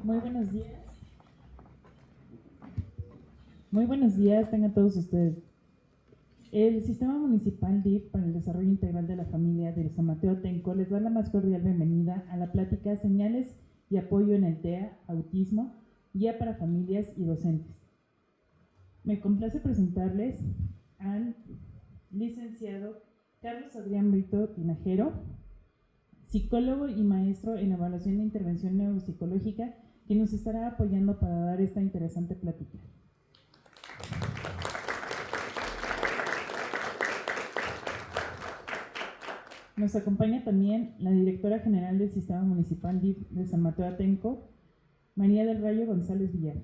Muy buenos días. Muy buenos días, tengan todos ustedes. El Sistema Municipal DIF para el Desarrollo Integral de la Familia de San Mateo Atenco les da la más cordial bienvenida a la plática Señales y Apoyo en el TEA, Autismo, Guía para Familias y Docentes. Me complace presentarles al licenciado Carlos Adrián Brito Tinajero, psicólogo y maestro en evaluación de intervención neuropsicológica, que nos estará apoyando para dar esta interesante plática. Nos acompaña también la directora general del Sistema Municipal DIF de San Mateo Atenco, María del Rayo González Villar.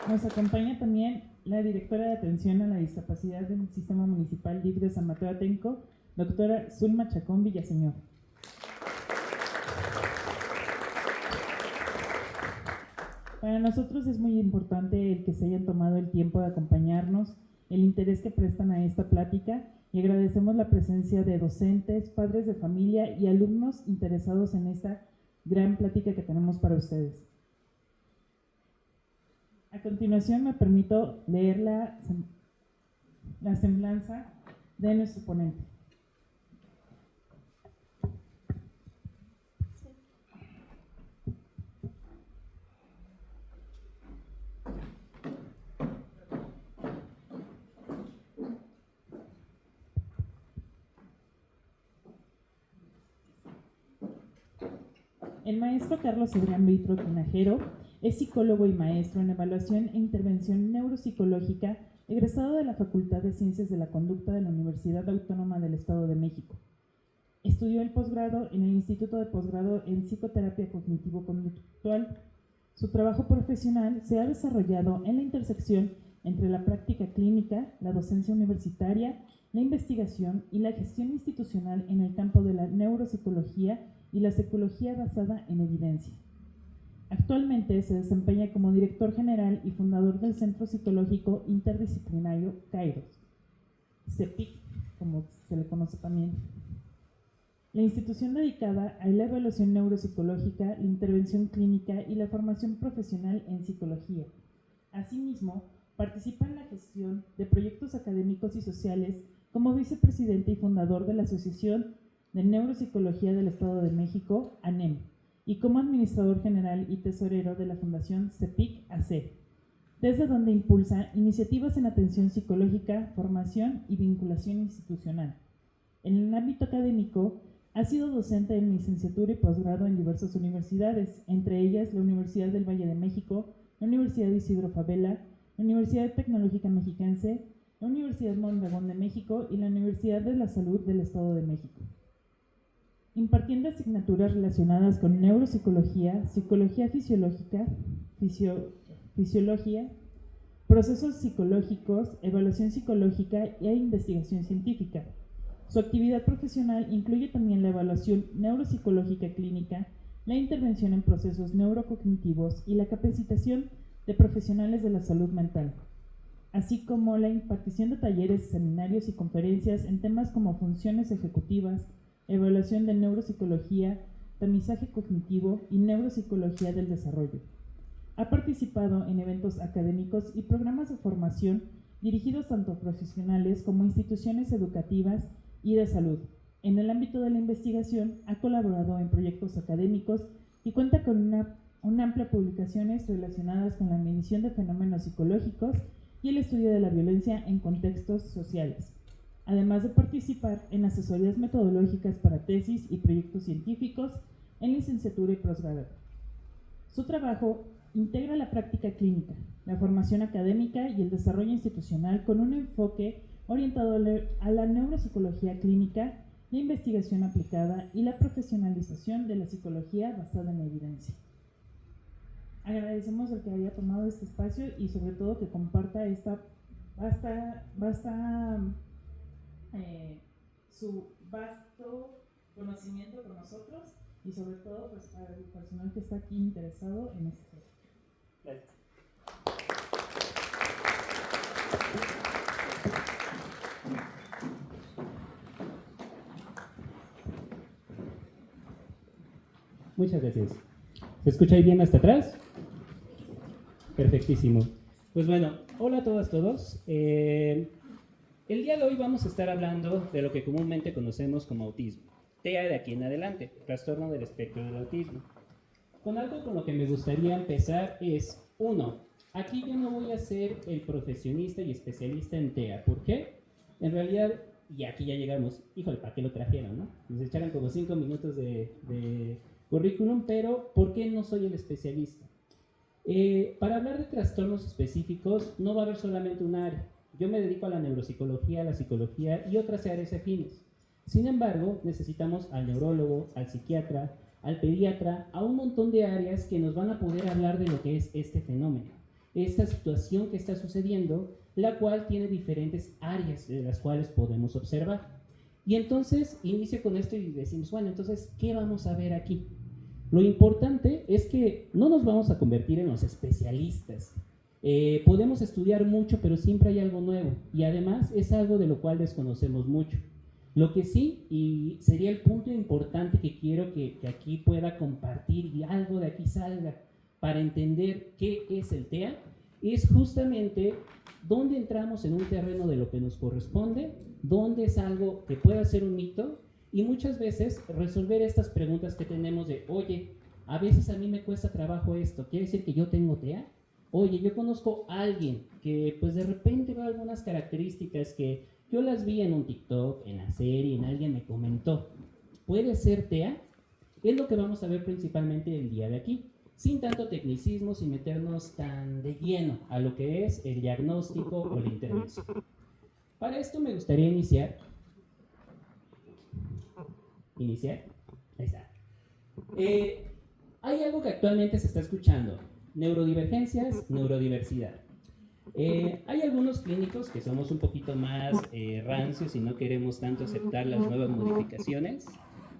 Nos acompaña también la directora de Atención a la Discapacidad del Sistema Municipal DIF de San Mateo Atenco, doctora Zulma Chacón Villaseñor. Para nosotros es muy importante el que se hayan tomado el tiempo de acompañarnos, el interés que prestan a esta plática, y agradecemos la presencia de docentes, padres de familia y alumnos interesados en esta gran plática que tenemos para ustedes. A continuación me permito leer la semblanza de nuestro ponente. El maestro Carlos Adrián Brito Tinajero es psicólogo y maestro en evaluación e intervención neuropsicológica, egresado de la Facultad de Ciencias de la Conducta de la Universidad Autónoma del Estado de México. Estudió el posgrado en el Instituto de Posgrado en Psicoterapia Cognitivo-Conductual. Su trabajo profesional se ha desarrollado en la intersección entre la práctica clínica, la docencia universitaria, la investigación y la gestión institucional en el campo de la neuropsicología y la psicología basada en evidencia. Actualmente se desempeña como director general y fundador del Centro Psicológico Interdisciplinario Kairos, CEPIC, como se le conoce también. La institución dedicada a la evaluación neuropsicológica, la intervención clínica y la formación profesional en psicología. Asimismo, participa en la gestión de proyectos académicos y sociales como vicepresidente y fundador de la Asociación de Neuropsicología del Estado de México, ANEM, y como administrador general y tesorero de la Fundación CEPIC-AC, desde donde impulsa iniciativas en atención psicológica, formación y vinculación institucional. En el ámbito académico, ha sido docente en licenciatura y posgrado en diversas universidades, entre ellas la Universidad del Valle de México, la Universidad Isidro Fabela, la Universidad Tecnológica Mexiquense, la Universidad Mondragón de México y la Universidad de la Salud del Estado de México, impartiendo asignaturas relacionadas con neuropsicología, psicología fisiológica, fisiología, procesos psicológicos, evaluación psicológica e investigación científica. Su actividad profesional incluye también la evaluación neuropsicológica clínica, la intervención en procesos neurocognitivos y la capacitación de profesionales de la salud mental, así como la impartición de talleres, seminarios y conferencias en temas como funciones ejecutivas, evaluación de neuropsicología, tamizaje cognitivo y neuropsicología del desarrollo. Ha participado en eventos académicos y programas de formación dirigidos tanto a profesionales como a instituciones educativas y de salud. En el ámbito de la investigación, ha colaborado en proyectos académicos y cuenta con una amplia publicaciones relacionadas con la medición de fenómenos psicológicos y el estudio de la violencia en contextos sociales, además de participar en asesorías metodológicas para tesis y proyectos científicos en licenciatura y posgrado. Su trabajo integra la práctica clínica, la formación académica y el desarrollo institucional con un enfoque orientado a la neuropsicología clínica, la investigación aplicada y la profesionalización de la psicología basada en la evidencia. Agradecemos el que haya tomado este espacio y sobre todo que comparta esta su vasto conocimiento con nosotros y sobre todo pues, para el personal que está aquí interesado en este tema. Gracias. Muchas gracias. ¿Se escucha ahí bien hasta atrás? Perfectísimo. Pues bueno, hola a todas, todos. El día de hoy vamos a estar hablando de lo que comúnmente conocemos como autismo. TEA de aquí en adelante, trastorno del espectro del autismo. Con algo con lo que me gustaría empezar es, uno, aquí yo no voy a ser el profesionista y especialista en TEA. ¿Por qué? En realidad, y aquí ya llegamos, híjole, ¿para qué lo trajeron, no? Nos echaron como 5 minutos de currículum, pero ¿por qué no soy el especialista? Para hablar de trastornos específicos, no va a haber solamente un área. Yo me dedico a la neuropsicología, a la psicología y otras áreas afines. Sin embargo, necesitamos al neurólogo, al psiquiatra, al pediatra, a un montón de áreas que nos van a poder hablar de lo que es este fenómeno, esta situación que está sucediendo, la cual tiene diferentes áreas de las cuales podemos observar. Y entonces inicio con esto y decimos, bueno, entonces, ¿qué vamos a ver aquí? Lo importante es que no nos vamos a convertir en los especialistas. Podemos estudiar mucho, pero siempre hay algo nuevo. Y además es algo de lo cual desconocemos mucho. Lo que sí, y sería el punto importante que quiero que aquí pueda compartir y algo de aquí salga para entender qué es el TEA, es justamente dónde entramos en un terreno de lo que nos corresponde, dónde es algo que pueda ser un mito, y muchas veces resolver estas preguntas que tenemos de, oye, a veces a mí me cuesta trabajo esto, ¿quiere decir que yo tengo TEA? Oye, yo conozco a alguien que pues de repente ve algunas características que yo las vi en un TikTok, en la serie, en alguien me comentó. ¿Puede ser TEA? Es lo que vamos a ver principalmente el día de aquí, sin tanto tecnicismo, sin meternos tan de lleno a lo que es el diagnóstico o la intervención. Para esto me gustaría iniciar. Ahí está. Hay algo que actualmente se está escuchando, neurodivergencias, neurodiversidad. Hay algunos clínicos que somos un poquito más rancios y no queremos tanto aceptar las nuevas modificaciones.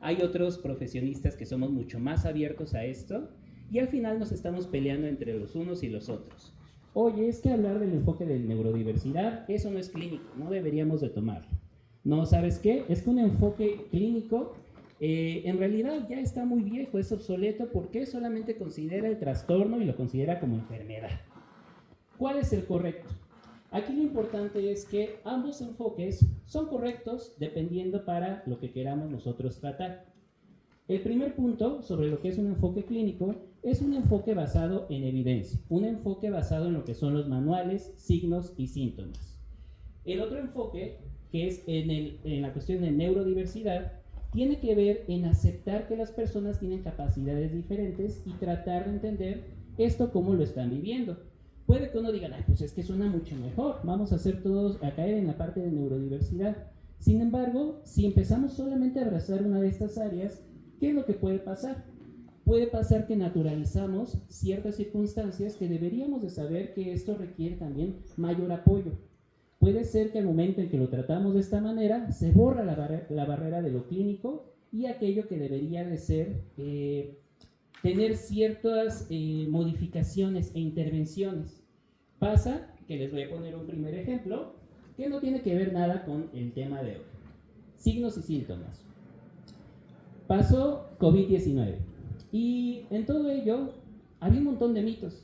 Hay otros profesionistas que somos mucho más abiertos a esto y al final nos estamos peleando entre los unos y los otros. Oye, es que hablar del enfoque de neurodiversidad, eso no es clínico, no deberíamos de tomarlo. No, ¿sabes qué? Es que un enfoque clínico en realidad ya está muy viejo, es obsoleto porque solamente considera el trastorno y lo considera como enfermedad. ¿Cuál es el correcto? Aquí lo importante es que ambos enfoques son correctos dependiendo para lo que queramos nosotros tratar. El primer punto sobre lo que es un enfoque clínico es un enfoque basado en evidencia, un enfoque basado en lo que son los manuales, signos y síntomas. El otro enfoque, que es en la cuestión de neurodiversidad, tiene que ver en aceptar que las personas tienen capacidades diferentes y tratar de entender esto cómo lo están viviendo. Puede que uno diga, ay, pues es que suena mucho mejor, vamos a hacer todos a caer en la parte de neurodiversidad. Sin embargo, si empezamos solamente a abrazar una de estas áreas, ¿qué es lo que puede pasar? Puede pasar que naturalizamos ciertas circunstancias que deberíamos de saber que esto requiere también mayor apoyo. Puede ser que al momento en que lo tratamos de esta manera, se borra la barrera de lo clínico y aquello que debería de ser tener ciertas modificaciones e intervenciones. Pasa que les voy a poner un primer ejemplo que no tiene que ver nada con el tema de hoy. Signos y síntomas. Pasó COVID-19 y en todo ello había un montón de mitos.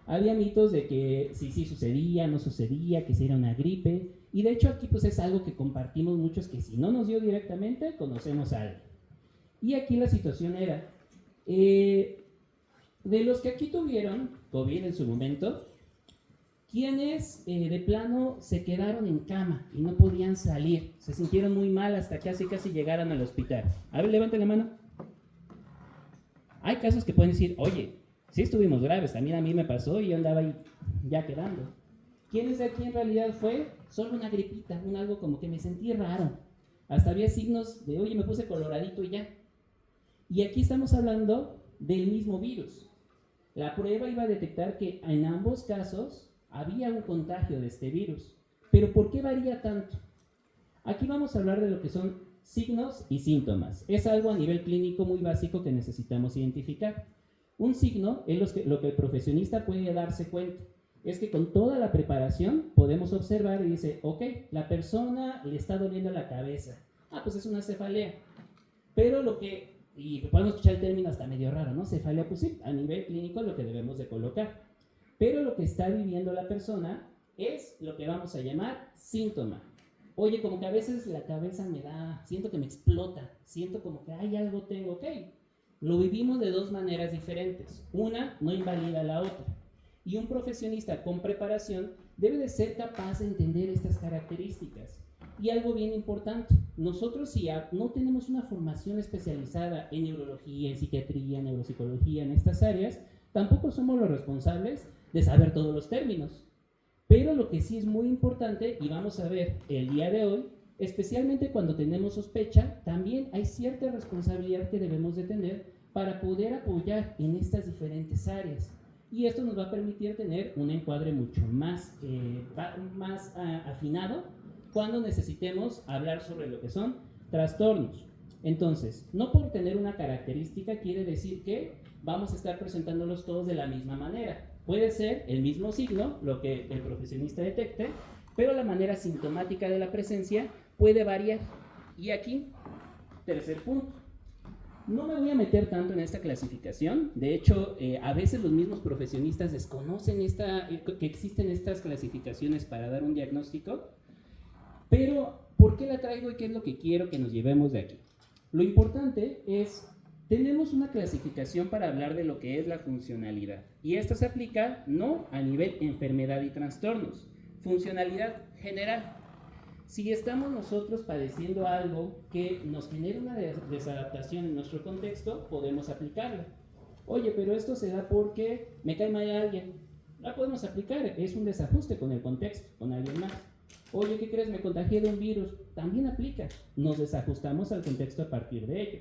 Había mitos de que si sí sucedía, no sucedía, que si era una gripe. Y de hecho aquí pues es algo que compartimos muchos, que si no nos dio directamente, conocemos a alguien. Y aquí la situación era, de los que aquí tuvieron COVID en su momento, quienes de plano se quedaron en cama y no podían salir, se sintieron muy mal hasta casi llegaran al hospital. A ver, levanten la mano. Hay casos que pueden decir, oye, sí estuvimos graves, también a mí me pasó y yo andaba ahí ya quedando. ¿Quiénes de aquí en realidad fue? Solo una gripita, un algo como que me sentí raro. Hasta había signos de, oye, me puse coloradito y ya. Y aquí estamos hablando del mismo virus. La prueba iba a detectar que en ambos casos había un contagio de este virus. Pero ¿por qué varía tanto? Aquí vamos a hablar de lo que son signos y síntomas. Es algo a nivel clínico muy básico que necesitamos identificar. Un signo es lo que el profesionista puede darse cuenta. Es que con toda la preparación podemos observar y dice, ok, la persona le está doliendo la cabeza. Ah, pues es una cefalea. Pero lo que y podemos escuchar el término hasta medio raro, ¿no? Cefalia, pues sí, a nivel clínico lo que debemos de colocar. Pero lo que está viviendo la persona es lo que vamos a llamar síntoma. Oye, como que a veces la cabeza me da, siento que me explota, siento como que hay algo tengo, ok. Lo vivimos de dos maneras diferentes. Una no invalida la otra. Y un profesionista con preparación debe de ser capaz de entender estas características. Y algo bien importante, nosotros si no tenemos una formación especializada en neurología, en psiquiatría, en neuropsicología, en estas áreas, tampoco somos los responsables de saber todos los términos. Pero lo que sí es muy importante, y vamos a ver el día de hoy, especialmente cuando tenemos sospecha, también hay cierta responsabilidad que debemos de tener para poder apoyar en estas diferentes áreas. Y esto nos va a permitir tener un encuadre mucho más afinado cuando necesitemos hablar sobre lo que son trastornos. Entonces, no por tener una característica quiere decir que vamos a estar presentándolos todos de la misma manera. Puede ser el mismo signo, lo que el profesionista detecte, pero la manera sintomática de la presencia puede variar. Y aquí, tercer punto. No me voy a meter tanto en esta clasificación. De hecho, a veces los mismos profesionistas desconocen que existen estas clasificaciones para dar un diagnóstico. Pero, ¿por qué la traigo y qué es lo que quiero que nos llevemos de aquí? Lo importante es, tenemos una clasificación para hablar de lo que es la funcionalidad. Y esta se aplica no a nivel enfermedad y trastornos, funcionalidad general. Si estamos nosotros padeciendo algo que nos genera una desadaptación en nuestro contexto, podemos aplicarla. Oye, pero esto se da porque me cae mal a alguien. La podemos aplicar, es un desajuste con el contexto, con alguien más. Oye, ¿qué crees? Me contagié de un virus. También aplica. Nos desajustamos al contexto a partir de ello.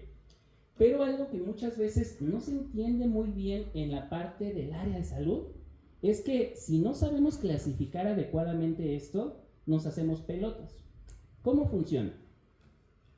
Pero algo que muchas veces no se entiende muy bien en la parte del área de salud es que si no sabemos clasificar adecuadamente esto, nos hacemos pelotas. ¿Cómo funciona?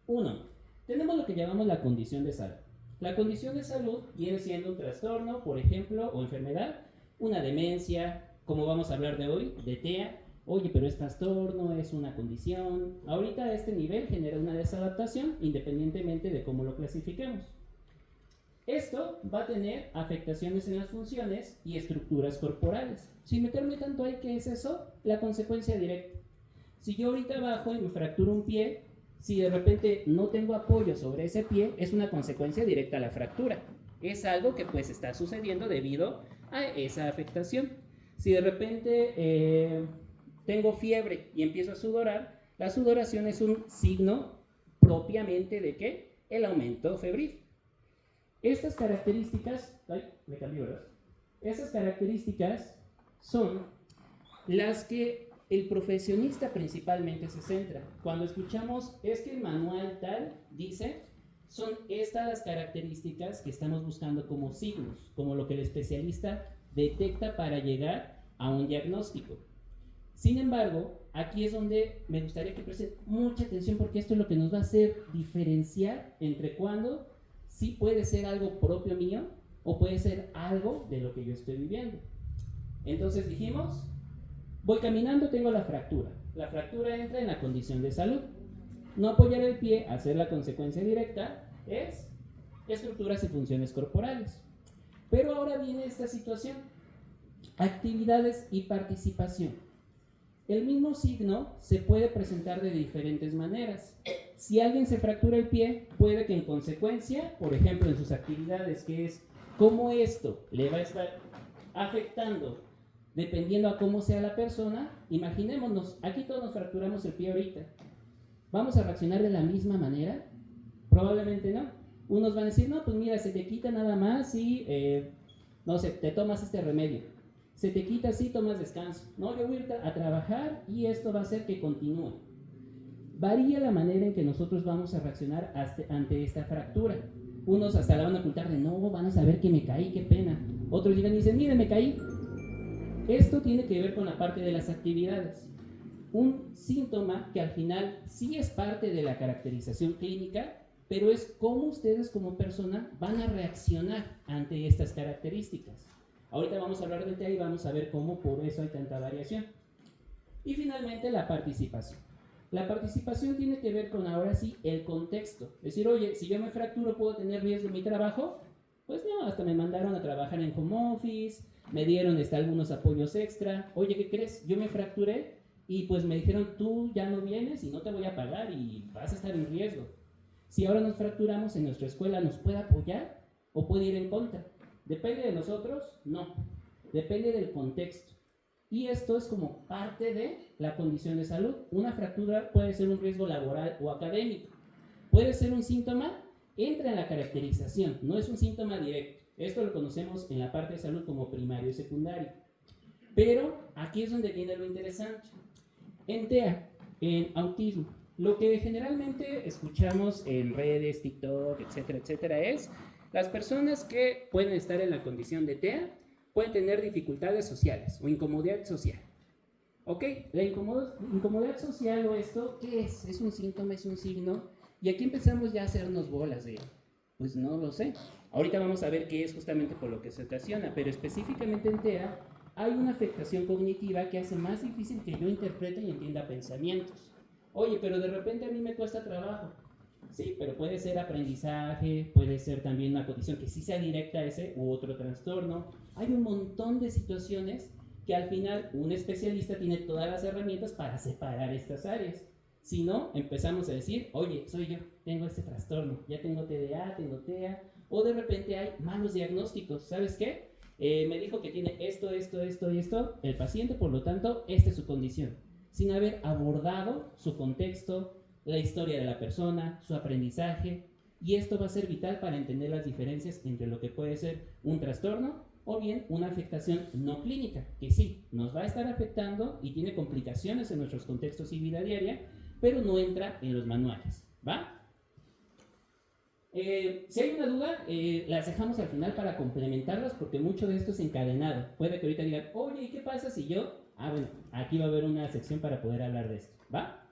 Uno, tenemos lo que llamamos la condición de salud. La condición de salud viene siendo un trastorno, por ejemplo, o enfermedad, una demencia, como vamos a hablar de hoy, de TEA. Oye, pero es trastorno, es una condición. Ahorita a este nivel genera una desadaptación independientemente de cómo lo clasifiquemos. Esto va a tener afectaciones en las funciones y estructuras corporales. Sin meterme tanto ahí, ¿qué es eso? La consecuencia directa. Si yo ahorita bajo y me fracturo un pie, si de repente no tengo apoyo sobre ese pie, es una consecuencia directa a la fractura. Es algo que pues está sucediendo debido a esa afectación. Si de repente tengo fiebre y empiezo a sudorar, la sudoración es un signo propiamente de ¿qué? El aumento febril. Estas características, me cambió, ¿verdad? Estas características son las que el profesionista principalmente se centra. Cuando escuchamos, es que el manual tal dice, son estas las características que estamos buscando como signos, como lo que el especialista detecta para llegar a un diagnóstico. Sin embargo, aquí es donde me gustaría que presten mucha atención porque esto es lo que nos va a hacer diferenciar entre cuando sí puede ser algo propio mío o puede ser algo de lo que yo estoy viviendo. Entonces dijimos, voy caminando, tengo la fractura. La fractura entra en la condición de salud. No apoyar el pie, hacer la consecuencia directa, es estructuras y funciones corporales. Pero ahora viene esta situación, actividades y participación. El mismo signo se puede presentar de diferentes maneras. Si alguien se fractura el pie, puede que en consecuencia, por ejemplo, en sus actividades, que es cómo esto le va a estar afectando dependiendo a cómo sea la persona, imaginémonos, aquí todos nos fracturamos el pie ahorita. ¿Vamos a reaccionar de la misma manera? Probablemente no. Unos van a decir, no, pues mira, se te quita nada más y, no sé, te tomas este remedio. Se te quita así, tomas descanso. No, yo voy a ir a trabajar y esto va a hacer que continúe. Varía la manera en que nosotros vamos a reaccionar ante esta fractura. Unos hasta la van a ocultar de, no, van a saber que me caí, qué pena. Otros llegan y dicen, mire, me caí. Esto tiene que ver con la parte de las actividades. Un síntoma que al final sí es parte de la caracterización clínica, pero es cómo ustedes como persona van a reaccionar ante estas características. Ahorita vamos a hablar del TEA y vamos a ver cómo por eso hay tanta variación. Y finalmente la participación. La participación tiene que ver con, ahora sí, el contexto. Es decir, oye, si yo me fracturo, ¿puedo tener riesgo en mi trabajo? Pues no, hasta me mandaron a trabajar en home office, me dieron algunos apoyos extra. Oye, ¿qué crees? Yo me fracturé y pues me dijeron, tú ya no vienes y no te voy a pagar y vas a estar en riesgo. Si ahora nos fracturamos en nuestra escuela, ¿nos puede apoyar o puede ir en contra? ¿Depende de nosotros? No. Depende del contexto. Y esto es como parte de la condición de salud. Una fractura puede ser un riesgo laboral o académico. Puede ser un síntoma, entra en la caracterización, no es un síntoma directo. Esto lo conocemos en la parte de salud como primario y secundario. Pero aquí es donde viene lo interesante. En TEA, en autismo, lo que generalmente escuchamos en redes, TikTok, etcétera, etcétera, es las personas que pueden estar en la condición de TEA pueden tener dificultades sociales o incomodidad social. ¿Ok? La incomodidad social o esto, ¿qué es? ¿Es un síntoma? ¿Es un signo? Y aquí empezamos ya a hacernos bolas de, pues no lo sé. Ahorita vamos a ver qué es justamente por lo que se ocasiona, pero específicamente en TEA hay una afectación cognitiva que hace más difícil que yo interprete y entienda pensamientos. Oye, pero de repente a mí me cuesta trabajo. Sí, pero puede ser aprendizaje, puede ser también una condición que sí sea directa a ese u otro trastorno. Hay un montón de situaciones que al final un especialista tiene todas las herramientas para separar estas áreas. Si no, empezamos a decir, oye, soy yo, tengo este trastorno, ya tengo TDA, tengo TEA, o de repente hay malos diagnósticos. ¿Sabes qué? Me dijo que tiene esto, esto, esto y esto, el paciente, por lo tanto, esta es su condición, sin haber abordado su contexto, la historia de la persona, su aprendizaje, y esto va a ser vital para entender las diferencias entre lo que puede ser un trastorno o bien una afectación no clínica, que sí, nos va a estar afectando y tiene complicaciones en nuestros contextos y vida diaria, pero no entra en los manuales, ¿va? Si hay una duda, las dejamos al final para complementarlas porque mucho de esto es encadenado. Puede que ahorita digan, oye, ¿y qué pasa si yo? Ah, bueno, aquí va a haber una sección para poder hablar de esto, ¿va?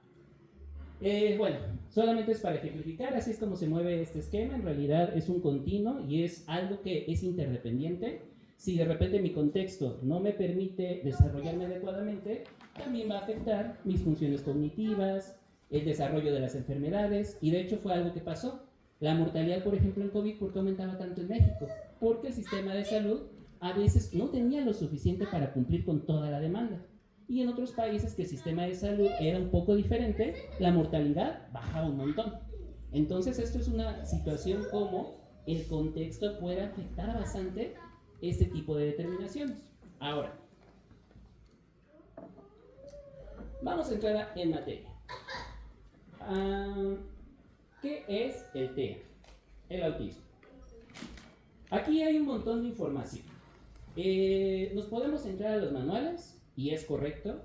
Bueno, solamente es para ejemplificar, así es como se mueve este esquema. En realidad es un continuo y es algo que es interdependiente. Si de repente mi contexto no me permite desarrollarme adecuadamente, también va a afectar mis funciones cognitivas, el desarrollo de las enfermedades, y de hecho fue algo que pasó. La mortalidad, por ejemplo, en COVID, ¿por qué aumentaba tanto en México? Porque el sistema de salud a veces no tenía lo suficiente para cumplir con toda la demanda. Y en otros países que el sistema de salud era un poco diferente, la mortalidad bajaba un montón. Entonces esto es una situación como el contexto puede afectar bastante este tipo de determinaciones. Ahora, vamos a entrar en materia. ¿Qué es el TEA? El autismo. Aquí hay un montón de información. Nos podemos entrar a los manuales, y es correcto,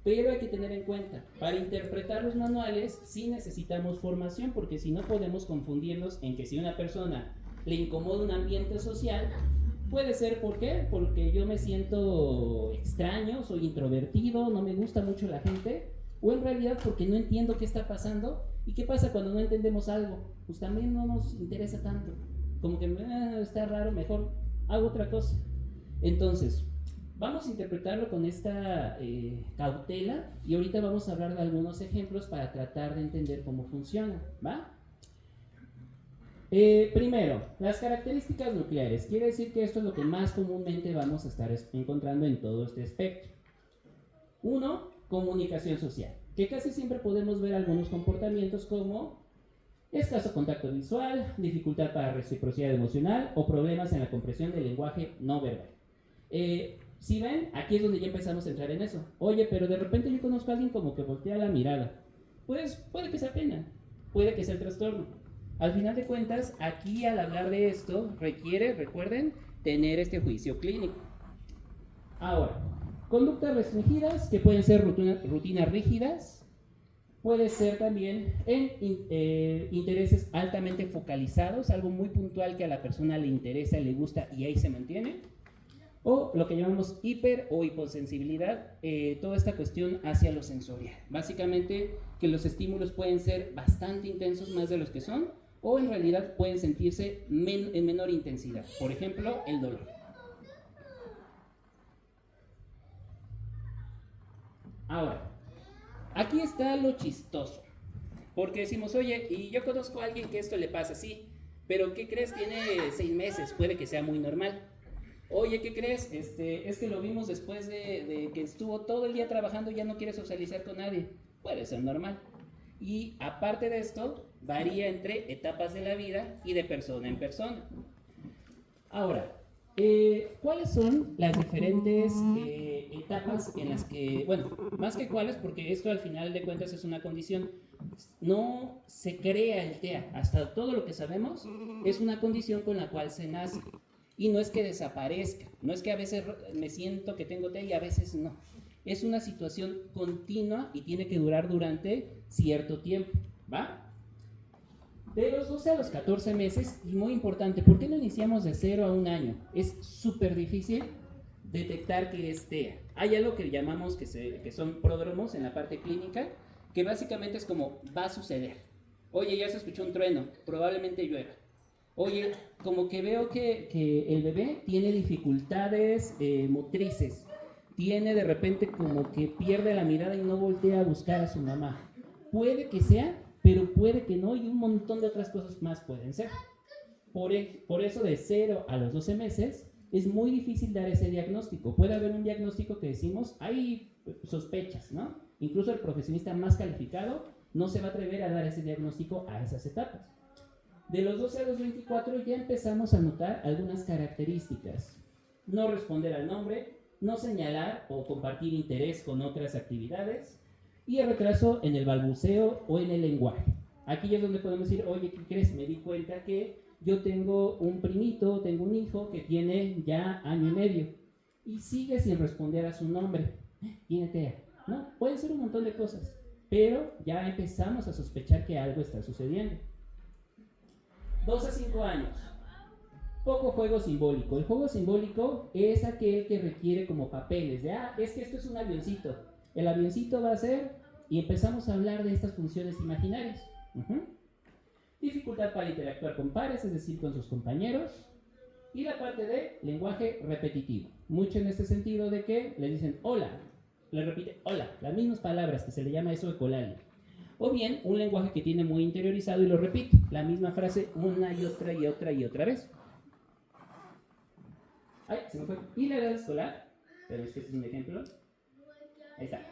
pero hay que tener en cuenta, para interpretar los manuales sí necesitamos formación, porque si no podemos confundirnos en que si una persona le incomoda un ambiente social, puede ser, ¿por qué? Porque yo me siento extraño, soy introvertido, no me gusta mucho la gente, o en realidad porque no entiendo qué está pasando. ¿Y qué pasa cuando no entendemos algo? Pues también no nos interesa tanto, como que está raro, mejor hago otra cosa. Entonces, vamos a interpretarlo con esta cautela y ahorita vamos a hablar de algunos ejemplos para tratar de entender cómo funciona, ¿va? Primero, las características nucleares. Quiere decir que esto es lo que más comúnmente vamos a estar encontrando en todo este espectro. Uno, comunicación social, que casi siempre podemos ver algunos comportamientos como escaso contacto visual, dificultad para reciprocidad emocional o problemas en la comprensión del lenguaje no verbal. Si ven, aquí es donde ya empezamos a entrar en eso. Oye, pero de repente yo conozco a alguien como que voltea la mirada. Pues puede que sea pena, puede que sea el trastorno. Al final de cuentas, aquí al hablar de esto requiere, recuerden, tener este juicio clínico. Ahora, conductas restringidas, que pueden ser rutinas rígidas, puede ser también en intereses altamente focalizados, algo muy puntual que a la persona le interesa, le gusta y ahí se mantiene, o lo que llamamos hiper o hiposensibilidad, toda esta cuestión hacia lo sensorial. Básicamente que los estímulos pueden ser bastante intensos, más de los que son, o en realidad pueden sentirse en menor intensidad. Por ejemplo, el dolor. Ahora, Aquí está lo chistoso, porque decimos, oye, y yo conozco a alguien que esto le pasa así, pero ¿qué crees? Tiene 6 meses, puede que sea muy normal. Oye, ¿qué crees? Es que lo vimos después de que estuvo todo el día trabajando y ya no quiere socializar con nadie. Puede ser normal. Y aparte de esto, varía entre etapas de la vida y de persona en persona. Ahora, ¿cuáles son las diferentes etapas en las que, bueno, más que cuáles, porque esto al final de cuentas es una condición, no se crea el TEA, hasta todo lo que sabemos es una condición con la cual se nace. Y no es que desaparezca, no es que a veces me siento que tengo TEA y a veces no. Es una situación continua y tiene que durar durante cierto tiempo, ¿va? De los 12 a los 14 meses, y muy importante, ¿por qué no iniciamos de 0 a 1 año? Es súper difícil detectar que es TEA. Hay algo que llamamos que son pródromos en la parte clínica, que básicamente es como va a suceder. Oye, ya se escuchó un trueno, probablemente llueva. Oye, como que veo que el bebé tiene dificultades motrices, tiene de repente como que pierde la mirada y no voltea a buscar a su mamá. Puede que sea, pero puede que no, y un montón de otras cosas más pueden ser. Por eso de 0 a los 12 meses es muy difícil dar ese diagnóstico. Puede haber un diagnóstico que decimos, hay sospechas, ¿no? Incluso el profesionista más calificado no se va a atrever a dar ese diagnóstico a esas etapas. De los 12 a los 24 ya empezamos a notar algunas características. No responder al nombre, no señalar o compartir interés con otras actividades y el retraso en el balbuceo o en el lenguaje. Aquí es donde podemos decir, oye, ¿qué crees? Me di cuenta que yo tengo un primito, tengo un hijo que tiene ya 1 año y medio y sigue sin responder a su nombre. Tiene TEA, ¿no? Pueden ser un montón de cosas, pero ya empezamos a sospechar que algo está sucediendo. 2 a 5 años. Poco juego simbólico. El juego simbólico es aquel que requiere como papeles. De, es que esto es un avioncito. El avioncito va a ser, y empezamos a hablar de estas funciones imaginarias. Dificultad para interactuar con pares, es decir, con sus compañeros. Y la parte de lenguaje repetitivo. Mucho en este sentido de que le dicen hola, le repite hola, las mismas palabras, que se le llama eso ecolalia. O bien, un lenguaje que tiene muy interiorizado y lo repite, la misma frase una y otra y otra y otra vez. Ay, se me fue. ¿Y la edad escolar? Pero este es un ejemplo. Ahí está.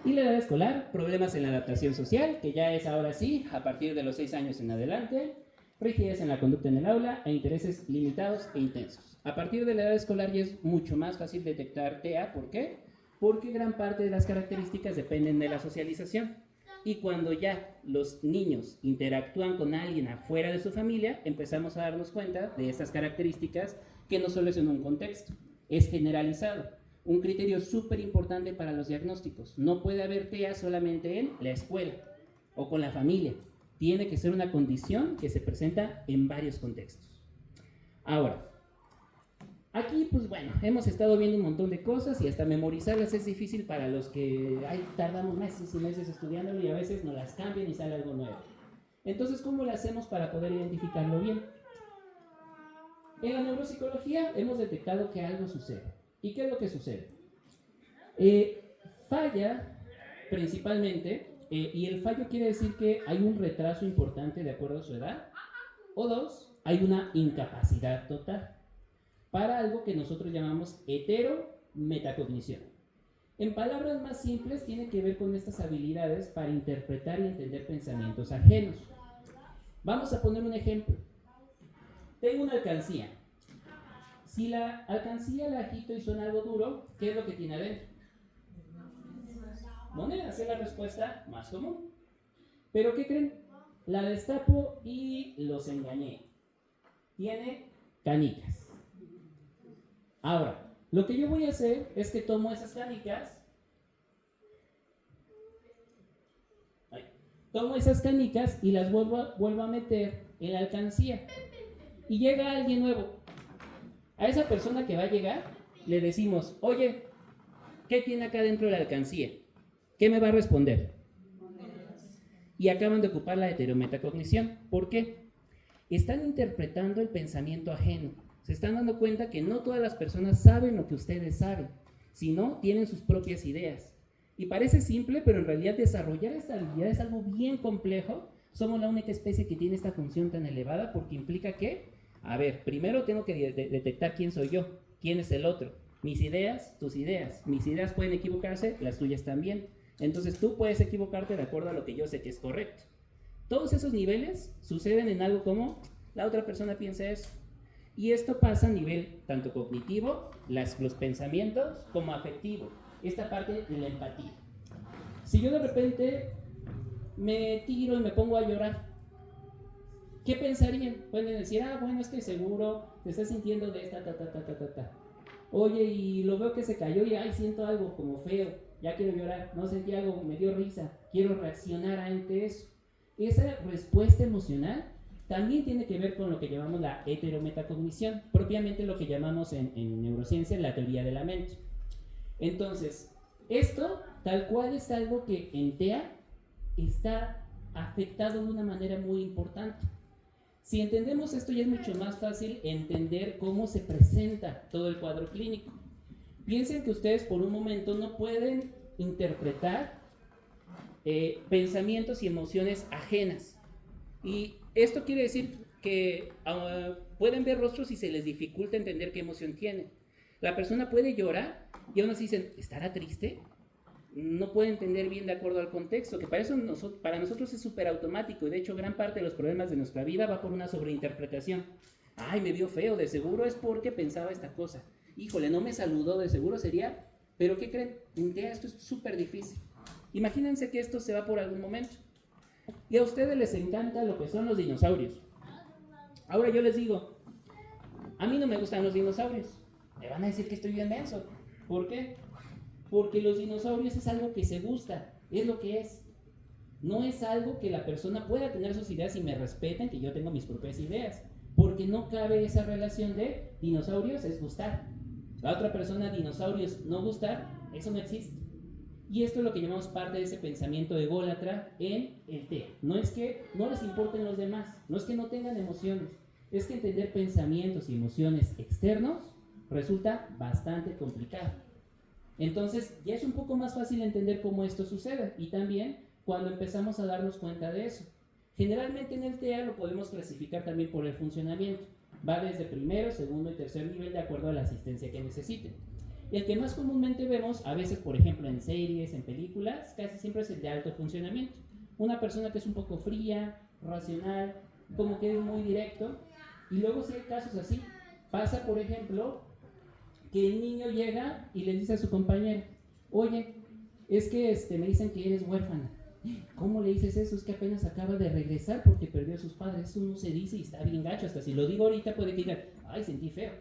Y la edad escolar, problemas en la adaptación social, que ya es ahora sí, a partir de los 6 años en adelante, rigidez en la conducta en el aula e intereses limitados e intensos. A partir de la edad escolar ya es mucho más fácil detectar TEA. ¿Por qué? Porque gran parte de las características dependen de la socialización. Y cuando ya los niños interactúan con alguien afuera de su familia, empezamos a darnos cuenta de estas características que no solo es en un contexto, es generalizado. Un criterio súper importante para los diagnósticos. No puede haber TEA solamente en la escuela o con la familia. Tiene que ser una condición que se presenta en varios contextos. Ahora, aquí, pues bueno, hemos estado viendo un montón de cosas y hasta memorizarlas es difícil para los que tardamos meses y meses estudiándolo y a veces nos las cambian y sale algo nuevo. Entonces, ¿cómo lo hacemos para poder identificarlo bien? En la neuropsicología hemos detectado que algo sucede. ¿Y qué es lo que sucede? Falla principalmente, y el fallo quiere decir que hay un retraso importante de acuerdo a su edad, o 2, hay una incapacidad total para algo que nosotros llamamos heterometacognición. En palabras más simples, tiene que ver con estas habilidades para interpretar y entender pensamientos ajenos. Vamos a poner un ejemplo. Tengo una alcancía. Si la alcancía la agito y suena algo duro, ¿qué es lo que tiene adentro? Monedas, es la respuesta más común. Pero ¿qué creen? La destapo y los engañé. Tiene canicas. Ahora, lo que yo voy a hacer es que tomo esas canicas, y las vuelvo a meter en la alcancía. Y llega alguien nuevo. A esa persona que va a llegar, le decimos, oye, ¿qué tiene acá dentro de la alcancía? ¿Qué me va a responder? Y acaban de ocupar la heterometacognición. ¿Por qué? Están interpretando el pensamiento ajeno. Se están dando cuenta que no todas las personas saben lo que ustedes saben, sino tienen sus propias ideas. Y parece simple, pero en realidad desarrollar esta habilidad es algo bien complejo. Somos la única especie que tiene esta función tan elevada porque implica que, a ver, primero tengo que detectar quién soy yo, quién es el otro. Mis ideas, tus ideas. Mis ideas pueden equivocarse, las tuyas también. Entonces tú puedes equivocarte de acuerdo a lo que yo sé que es correcto. Todos esos niveles suceden en algo como la otra persona piensa eso. Y esto pasa a nivel tanto cognitivo, los pensamientos, como afectivo. Esta parte de la empatía. Si yo de repente me tiro y me pongo a llorar, ¿qué pensarían? Pueden decir, bueno, es que seguro te estás sintiendo de esta, ta. Oye, y lo veo que se cayó y, siento algo como feo, ya quiero llorar, no sentí algo, me dio risa, quiero reaccionar ante eso. Esa respuesta emocional también tiene que ver con lo que llamamos la heterometacognición, propiamente lo que llamamos en neurociencia la teoría de la mente. Entonces, esto tal cual es algo que en TEA está afectado de una manera muy importante. Si entendemos esto, ya es mucho más fácil entender cómo se presenta todo el cuadro clínico. Piensen que ustedes por un momento no pueden interpretar pensamientos y emociones ajenas. Y esto quiere decir que pueden ver rostros y se les dificulta entender qué emoción tiene. La persona puede llorar y aún así dicen, ¿estará triste? No puede entender bien de acuerdo al contexto, que para nosotros es súper automático y de hecho gran parte de los problemas de nuestra vida va por una sobreinterpretación. Me vio feo, de seguro es porque pensaba esta cosa. Híjole, no me saludó, de seguro sería, pero ¿qué creen? En TEA esto es súper difícil. Imagínense que esto se va por algún momento y a ustedes les encanta lo que son los dinosaurios. Ahora yo les digo, a mí no me gustan los dinosaurios. Me van a decir que estoy bien denso. ¿Por qué? Porque los dinosaurios es algo que se gusta, es lo que es. No es algo que la persona pueda tener sus ideas y me respeten, que yo tengo mis propias ideas. Porque no cabe esa relación de dinosaurios es gustar. La otra persona, dinosaurios, no gustar, eso no existe. Y esto es lo que llamamos parte de ese pensamiento ególatra en el TEA. No es que no les importen los demás, no es que no tengan emociones, es que entender pensamientos y emociones externos resulta bastante complicado. Entonces ya es un poco más fácil entender cómo esto sucede y también cuando empezamos a darnos cuenta de eso. Generalmente en el TEA lo podemos clasificar también por el funcionamiento. Va desde primero, segundo y tercer nivel de acuerdo a la asistencia que necesiten. El que más comúnmente vemos, a veces por ejemplo en series, en películas, casi siempre es el de alto funcionamiento. Una persona que es un poco fría, racional, como que es muy directo. Y luego si hay casos así, pasa por ejemplo que el niño llega y le dice a su compañero, oye, es que me dicen que eres huérfana. ¿Cómo le dices eso? Es que apenas acaba de regresar porque perdió a sus padres. Eso no se dice y está bien gacho. Hasta si lo digo ahorita puede que digan, sentí feo.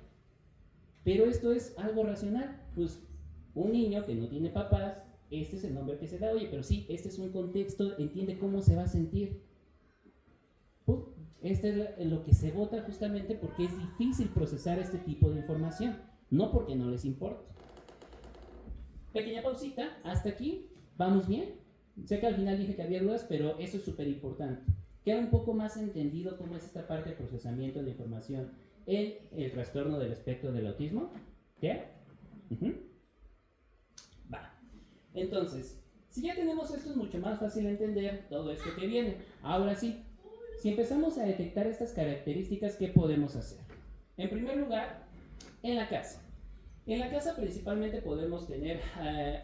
Pero esto es algo racional. Pues un niño que no tiene papás, este es el nombre que se da. Oye, pero sí, este es un contexto, entiende cómo se va a sentir. Este es lo que se vota justamente porque es difícil procesar este tipo de información. No porque no les importe. Pequeña pausita, hasta aquí, ¿vamos bien? Sé que al final dije que había dudas, pero eso es súper importante. Queda un poco más entendido cómo es esta parte de procesamiento de información en el trastorno del espectro del autismo. ¿Qué? Va. Entonces, si ya tenemos esto, es mucho más fácil entender todo esto que viene. Ahora sí, si empezamos a detectar estas características, ¿qué podemos hacer? En primer lugar, en la casa. En la casa principalmente podemos tener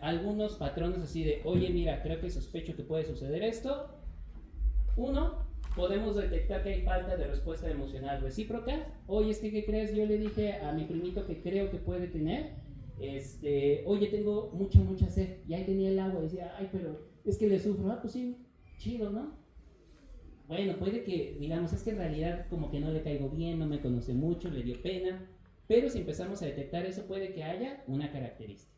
algunos patrones así de, oye, mira, creo que sospecho que puede suceder esto. Uno, podemos detectar que hay falta de respuesta emocional recíproca. Oye, ¿qué crees? Yo le dije a mi primito que creo que puede tener, oye, tengo mucha sed. Y ahí tenía el agua y decía, pero es que le sufro. Pues sí, chido, ¿no? Bueno, puede que, digamos, es que en realidad como que no le caigo bien, no me conoce mucho, le dio pena. Pero si empezamos a detectar eso, puede que haya una característica.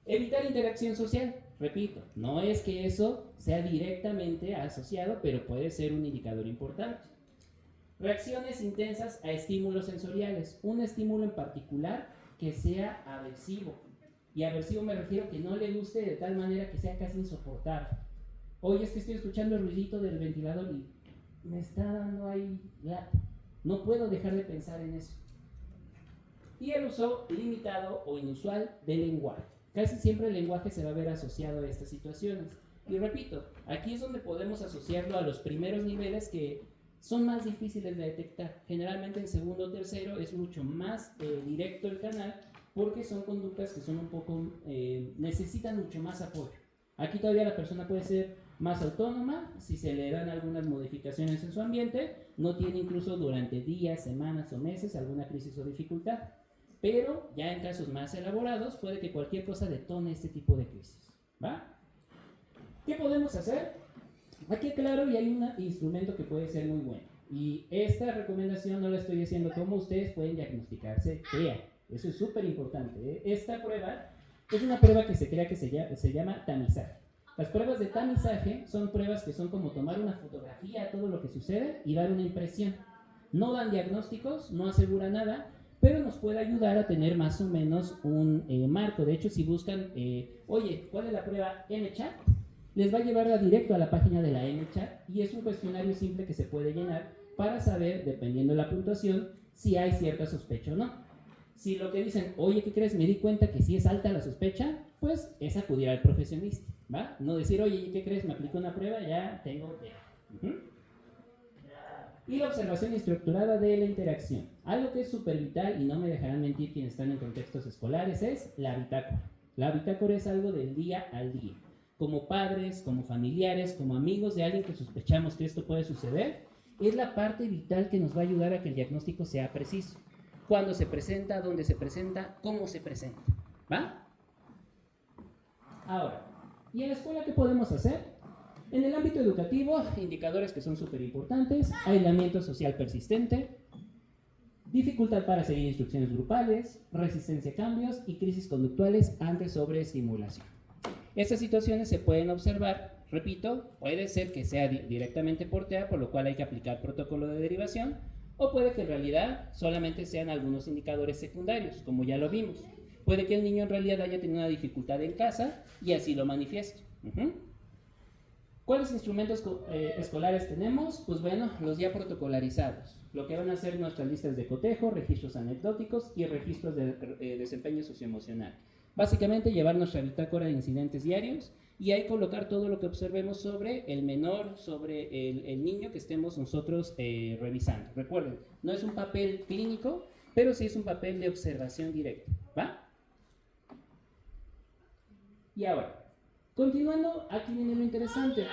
Evitar interacción social. Repito, no es que eso sea directamente asociado, pero puede ser un indicador importante. Reacciones intensas a estímulos sensoriales. Un estímulo en particular que sea aversivo. Y aversivo me refiero que no le guste de tal manera que sea casi insoportable. Oye, es que estoy escuchando el ruidito del ventilador y me está dando ahí lata. No puedo dejar de pensar en eso. Y el uso limitado o inusual del lenguaje. casi siempre el lenguaje se va a ver asociado a estas situaciones. Y repito, aquí es donde podemos asociarlo a los primeros niveles que son más difíciles de detectar. Generalmente en segundo o tercero es mucho más directo el canal porque son conductas que son un poco, necesitan mucho más apoyo. Aquí todavía la persona puede ser más autónoma, si se le dan algunas modificaciones en su ambiente, no tiene incluso durante días, semanas o meses alguna crisis o dificultad. Pero ya en casos más elaborados puede que cualquier cosa detone este tipo de crisis. ¿Va? ¿Qué podemos hacer? Aquí claro y hay un instrumento que puede ser muy bueno. Y esta recomendación no la estoy haciendo como ustedes pueden diagnosticarse TEA. Eso es súper importante, ¿eh? Esta prueba es una prueba que se crea que se llama tamizaje. Las pruebas de tamizaje son pruebas que son como tomar una fotografía a todo lo que sucede y dar una impresión. No dan diagnósticos, no asegura nada, pero nos puede ayudar a tener más o menos un marco. De hecho, si buscan, oye, ¿cuál es la prueba MChat? Les va a llevar directo a la página de la MChat y es un cuestionario simple que se puede llenar para saber, dependiendo de la puntuación, si hay cierta sospecha o no. Si lo que dicen, oye, ¿qué crees? Me di cuenta que si es alta la sospecha, pues es acudir al profesionista, ¿va? No decir, oye, ¿qué crees? Me aplicó una prueba, ya tengo TEA. Y la observación estructurada de la interacción. Algo que es súper vital, y no me dejarán mentir quienes están en contextos escolares, es la bitácora. La bitácora es algo del día al día. Como padres, como familiares, como amigos de alguien que sospechamos que esto puede suceder, es la parte vital que nos va a ayudar a que el diagnóstico sea preciso. Cuándo se presenta, dónde se presenta, cómo se presenta. ¿Va? Ahora, ¿y en la escuela qué podemos hacer? En el ámbito educativo, indicadores que son súper importantes: aislamiento social persistente, dificultad para seguir instrucciones grupales, resistencia a cambios y crisis conductuales ante sobreestimulación. Estas situaciones se pueden observar, repito, puede ser que sea directamente por TEA, por lo cual hay que aplicar protocolo de derivación, o puede que en realidad solamente sean algunos indicadores secundarios, como ya lo vimos. Puede que el niño en realidad haya tenido una dificultad en casa y así lo manifieste. ¿Cuáles instrumentos escolares tenemos? Pues bueno, los ya protocolarizados. Lo que van a ser nuestras listas de cotejo, registros anecdóticos y registros de desempeño socioemocional. Básicamente llevar nuestra bitácora de incidentes diarios y ahí colocar todo lo que observemos sobre el menor, sobre el niño que estemos nosotros revisando. Recuerden, no es un papel clínico, pero sí es un papel de observación directa. ¿Va? Y ahora, continuando, aquí viene lo interesante.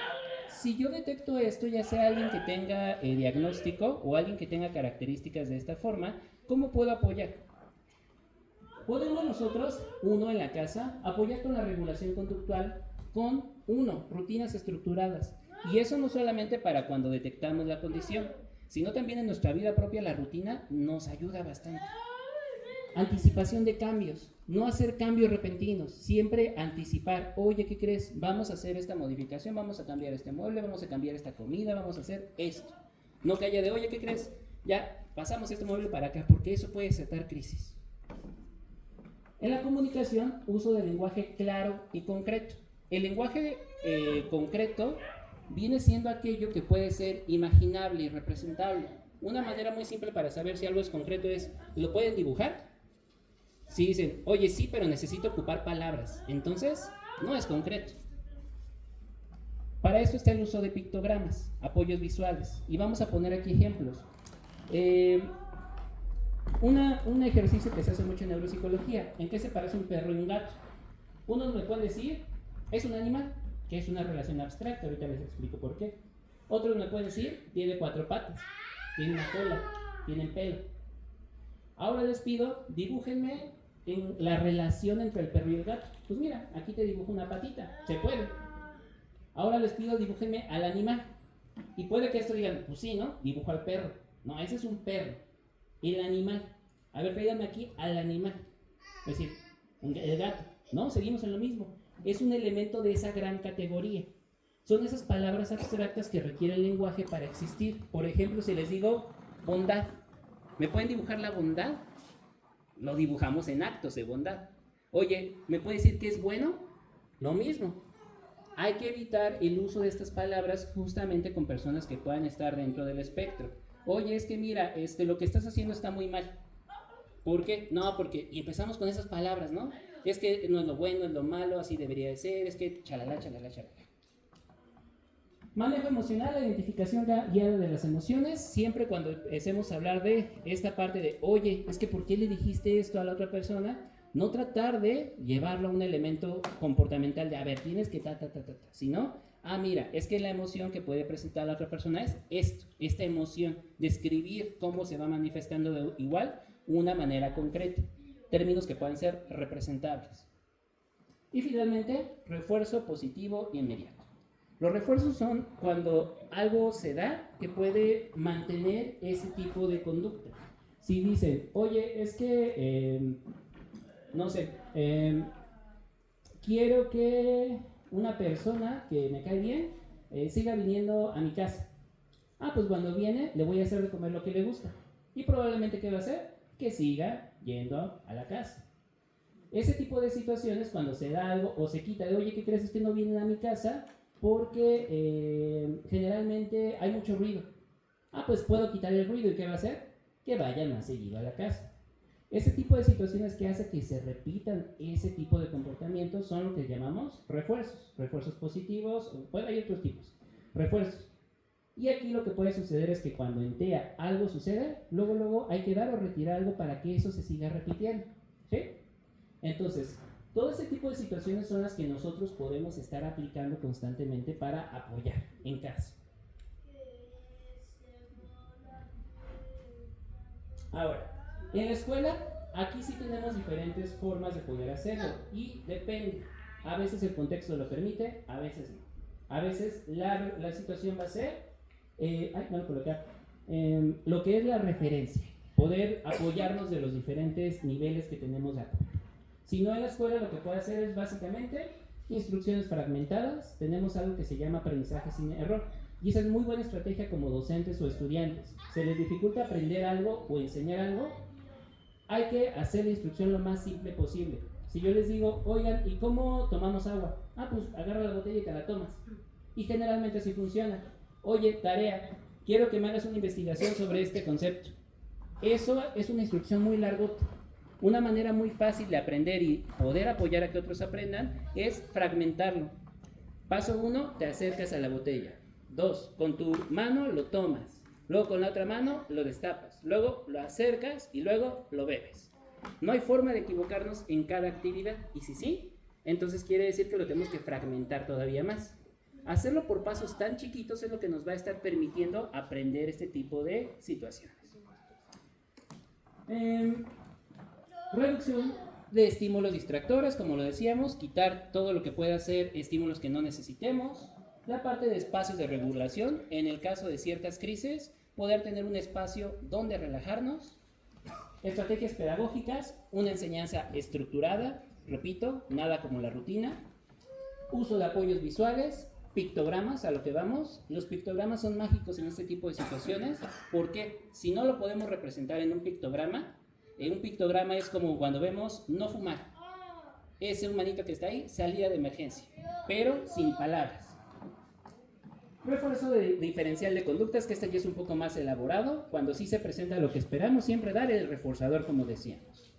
Si yo detecto esto, ya sea alguien que tenga diagnóstico o alguien que tenga características de esta forma, ¿cómo puedo apoyar? Podemos nosotros, uno en la casa, apoyar con la regulación conductual con, rutinas estructuradas. Y eso no solamente para cuando detectamos la condición, sino también en nuestra vida propia la rutina nos ayuda bastante. Anticipación de cambios, no hacer cambios repentinos, siempre anticipar. Oye, ¿qué crees? Vamos a hacer esta modificación, vamos a cambiar este mueble, vamos a cambiar esta comida, vamos a hacer esto. No que haya de, oye, ¿qué crees? Ya pasamos este mueble para acá, porque eso puede desatar crisis. En la comunicación, uso del lenguaje claro y concreto. El lenguaje concreto viene siendo aquello que puede ser imaginable y representable. Una manera muy simple para saber si algo es concreto es, ¿lo pueden dibujar? Si dicen, oye, sí, pero necesito ocupar palabras, entonces no es concreto. Para eso está el uso de pictogramas, apoyos visuales. Y vamos a poner aquí ejemplos. Un ejercicio que se hace mucho en neuropsicología. ¿En qué se parece un perro y un gato? Unos me pueden decir, es un animal, que es una relación abstracta, ahorita les explico por qué. Otros me pueden decir, tiene 4 patas, tiene una cola, tiene pelo. Ahora les pido, dibújenme en la relación entre el perro y el gato. Pues mira, aquí te dibujo una patita, se puede. Ahora les pido, dibújenme al animal. Y puede que esto digan, pues sí, ¿no? Dibujo al perro. No, ese es un perro. El animal. A ver, tráiganme aquí al animal. Es decir, el gato. No, seguimos en lo mismo. Es un elemento de esa gran categoría. Son esas palabras abstractas que requiere el lenguaje para existir. Por ejemplo, si les digo bondad, ¿me pueden dibujar la bondad? Lo dibujamos en actos de bondad. Oye, ¿me puede decir que es bueno? Lo mismo. Hay que evitar el uso de estas palabras justamente con personas que puedan estar dentro del espectro. Oye, es que mira, lo que estás haciendo está muy mal. ¿Por qué? No, porque... Y empezamos con esas palabras, ¿no? es que no es lo bueno, es lo malo, así debería de ser, es que chalala, chalala, chalala. Manejo emocional, la identificación guiada de las emociones, siempre cuando empecemos a hablar de esta parte de, oye, es que ¿por qué le dijiste esto a la otra persona? No tratar de llevarlo a un elemento comportamental de, a ver, tienes que sino, mira, es que la emoción que puede presentar la otra persona es esto, esta emoción, describir cómo se va manifestando de igual una manera concreta, términos que puedan ser representables. Y finalmente, refuerzo positivo y inmediato. Los refuerzos son cuando algo se da que puede mantener ese tipo de conducta. Si dicen, oye, es que, no sé, quiero que una persona que me cae bien siga viniendo a mi casa. Pues cuando viene le voy a hacer de comer lo que le gusta. Y probablemente, ¿qué va a hacer? Que siga yendo a la casa. Ese tipo de situaciones, cuando se da algo o se quita de, oye, ¿qué crees? Es que no vienen a mi casa porque generalmente hay mucho ruido. Pues puedo quitar el ruido, ¿y qué va a hacer? Que vayan más seguido a la casa. Ese tipo de situaciones que hace que se repitan ese tipo de comportamientos son lo que llamamos refuerzos positivos, bueno, hay otros tipos, refuerzos. Y aquí lo que puede suceder es que cuando en TEA algo sucede, luego hay que dar o retirar algo para que eso se siga repitiendo, ¿sí? Entonces, todo ese tipo de situaciones son las que nosotros podemos estar aplicando constantemente para apoyar en casa. Ahora, en la escuela, aquí sí tenemos diferentes formas de poder hacerlo y depende. A veces el contexto lo permite, a veces no. A veces la situación va a ser, lo que es la referencia, poder apoyarnos de los diferentes niveles que tenemos de apoyo. Si no, en la escuela lo que puede hacer es básicamente instrucciones fragmentadas. Tenemos algo que se llama aprendizaje sin error. Y esa es muy buena estrategia como docentes o estudiantes. Se les dificulta aprender algo o enseñar algo, hay que hacer la instrucción lo más simple posible. Si yo les digo, oigan, ¿y cómo tomamos agua? Pues agarra la botella y te la tomas. Y generalmente así funciona. Oye, tarea, quiero que me hagas una investigación sobre este concepto. Eso es una instrucción muy largota. Una manera muy fácil de aprender y poder apoyar a que otros aprendan es fragmentarlo. Paso 1, te acercas a la botella. 2, con tu mano lo tomas. Luego con la otra mano lo destapas. Luego lo acercas y luego lo bebes. No hay forma de equivocarnos en cada actividad. Y si sí, entonces quiere decir que lo tenemos que fragmentar todavía más. Hacerlo por pasos tan chiquitos es lo que nos va a estar permitiendo aprender este tipo de situaciones. Reducción de estímulos distractores, como lo decíamos, quitar todo lo que pueda ser estímulos que no necesitemos. La parte de espacios de regulación, en el caso de ciertas crisis, poder tener un espacio donde relajarnos. Estrategias pedagógicas, una enseñanza estructurada, repito, nada como la rutina. Uso de apoyos visuales, pictogramas, a lo que vamos. Los pictogramas son mágicos en este tipo de situaciones, porque si no lo podemos representar en un pictograma es como cuando vemos no fumar. Ese humanito que está ahí, salida de emergencia, pero sin palabras. Refuerzo de diferencial de conductas, que este ya es un poco más elaborado, cuando sí se presenta lo que esperamos siempre dar, el reforzador, como decíamos.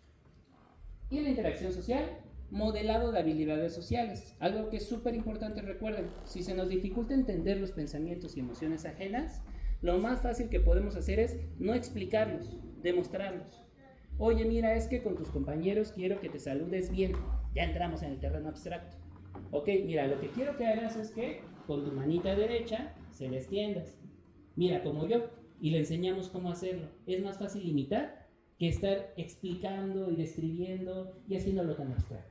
Y la interacción social, modelado de habilidades sociales, algo que es súper importante. Recuerden, si se nos dificulta entender los pensamientos y emociones ajenas, lo más fácil que podemos hacer es no explicarlos, demostrarlos. Oye, mira, es que con tus compañeros quiero que te saludes bien. Ya entramos en el terreno abstracto. Ok, mira, lo que quiero que hagas es que con tu manita derecha se les tiendas. Mira, como yo, y le enseñamos cómo hacerlo. Es más fácil imitar que estar explicando y describiendo y haciéndolo tan abstracto.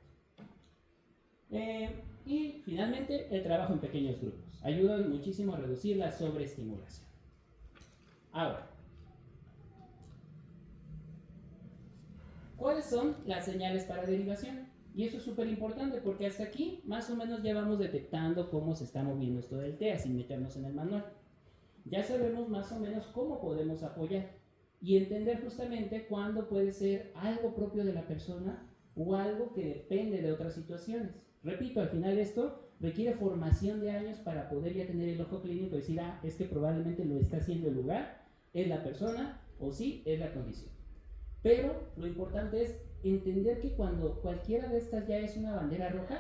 Y finalmente, el trabajo en pequeños grupos. Ayudan muchísimo a reducir la sobreestimulación. Ahora, ¿cuáles son las señales para derivación? Y eso es súper importante porque hasta aquí más o menos ya vamos detectando cómo se está moviendo esto del TEA sin meternos en el manual. Ya sabemos más o menos cómo podemos apoyar y entender justamente cuándo puede ser algo propio de la persona o algo que depende de otras situaciones. Repito, al final esto requiere formación de años para poder ya tener el ojo clínico y decir, es que probablemente lo está haciendo el lugar, es la persona o sí, es la condición. Pero lo importante es entender que cuando cualquiera de estas ya es una bandera roja,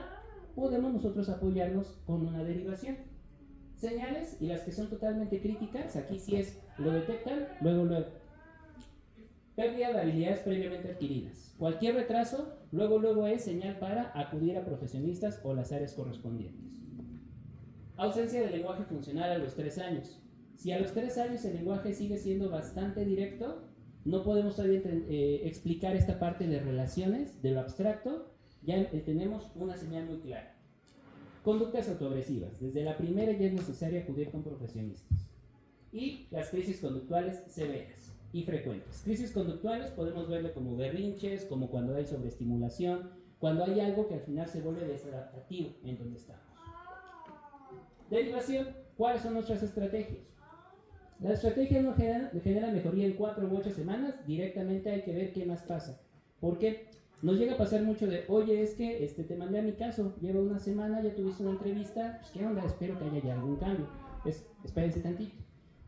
podemos nosotros apoyarnos con una derivación. Señales y las que son totalmente críticas, aquí sí es, lo detectan, luego. Pérdida de habilidades previamente adquiridas. Cualquier retraso, luego es señal para acudir a profesionistas o las áreas correspondientes. Ausencia de lenguaje funcional a los 3 años. Si a los 3 años el lenguaje sigue siendo bastante directo, no podemos todavía explicar esta parte de relaciones, de lo abstracto, ya tenemos una señal muy clara. Conductas autoagresivas. Desde la primera ya es necesario acudir con profesionistas. Y las crisis conductuales severas y frecuentes. Crisis conductuales podemos verlo como berrinches, como cuando hay sobreestimulación, cuando hay algo que al final se vuelve desadaptativo en donde estamos. Derivación. ¿Cuáles son nuestras estrategias? La estrategia no genera mejoría en 4 u 8 semanas, directamente hay que ver qué más pasa. ¿Por qué? Nos llega a pasar mucho de, oye, es que te mandé a mi caso, lleva una semana, ya tuviste una entrevista, pues ¿qué onda? Espero que haya ya algún cambio. Espérense tantito.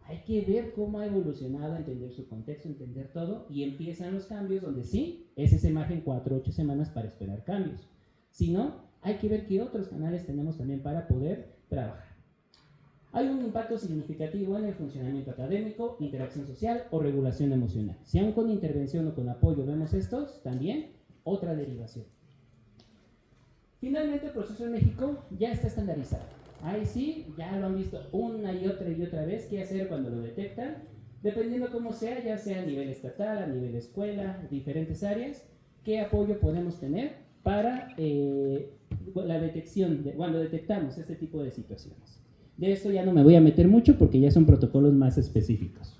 Hay que ver cómo ha evolucionado, entender su contexto, entender todo, y empiezan los cambios donde sí, es ese margen 4 o 8 semanas para esperar cambios. Si no, hay que ver qué otros canales tenemos también para poder trabajar. Hay un impacto significativo en el funcionamiento académico, interacción social o regulación emocional. Si aún con intervención o con apoyo vemos estos, también otra derivación. Finalmente, el proceso en México ya está estandarizado. Ahí sí, ya lo han visto una y otra vez qué hacer cuando lo detectan, dependiendo cómo sea, ya sea a nivel estatal, a nivel escuela, diferentes áreas, qué apoyo podemos tener para la detección, cuando detectamos este tipo de situaciones. De esto ya no me voy a meter mucho porque ya son protocolos más específicos.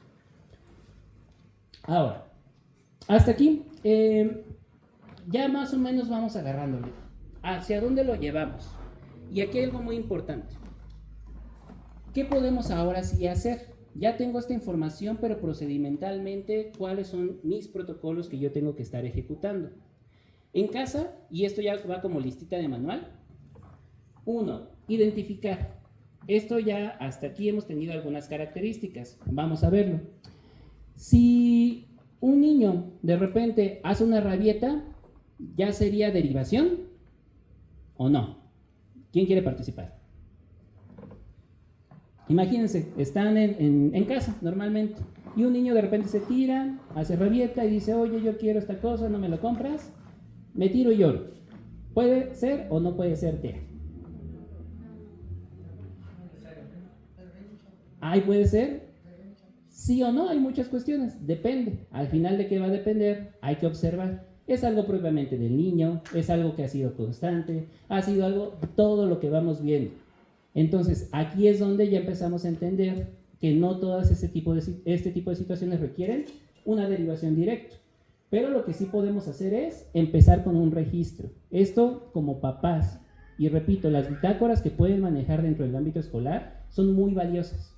Ahora, hasta aquí, ya más o menos vamos agarrándole. ¿Hacia dónde lo llevamos? Y aquí hay algo muy importante. ¿Qué podemos ahora sí hacer? Ya tengo esta información, pero procedimentalmente, ¿cuáles son mis protocolos que yo tengo que estar ejecutando? En casa, y esto ya va como listita de manual. 1. Identificar. Esto ya hasta aquí hemos tenido algunas características. Vamos a verlo. Si un niño de repente hace una rabieta, ¿ya sería derivación o no? ¿Quién quiere participar? Imagínense, están en casa normalmente y un niño de repente se tira, hace rabieta y dice, oye, yo quiero esta cosa, ¿no me lo compras? Me tiro y lloro. ¿Puede ser o no puede ser TEA? Ahí puede ser, sí o no, hay muchas cuestiones, depende. Al final de qué va a depender, hay que observar. ¿Es algo propiamente del niño? ¿Es algo que ha sido constante? ¿Ha sido algo, todo lo que vamos viendo? Entonces, aquí es donde ya empezamos a entender que no todas este tipo de situaciones requieren una derivación directa. Pero lo que sí podemos hacer es empezar con un registro. Esto como papás. Y repito, las bitácoras que pueden manejar dentro del ámbito escolar son muy valiosas.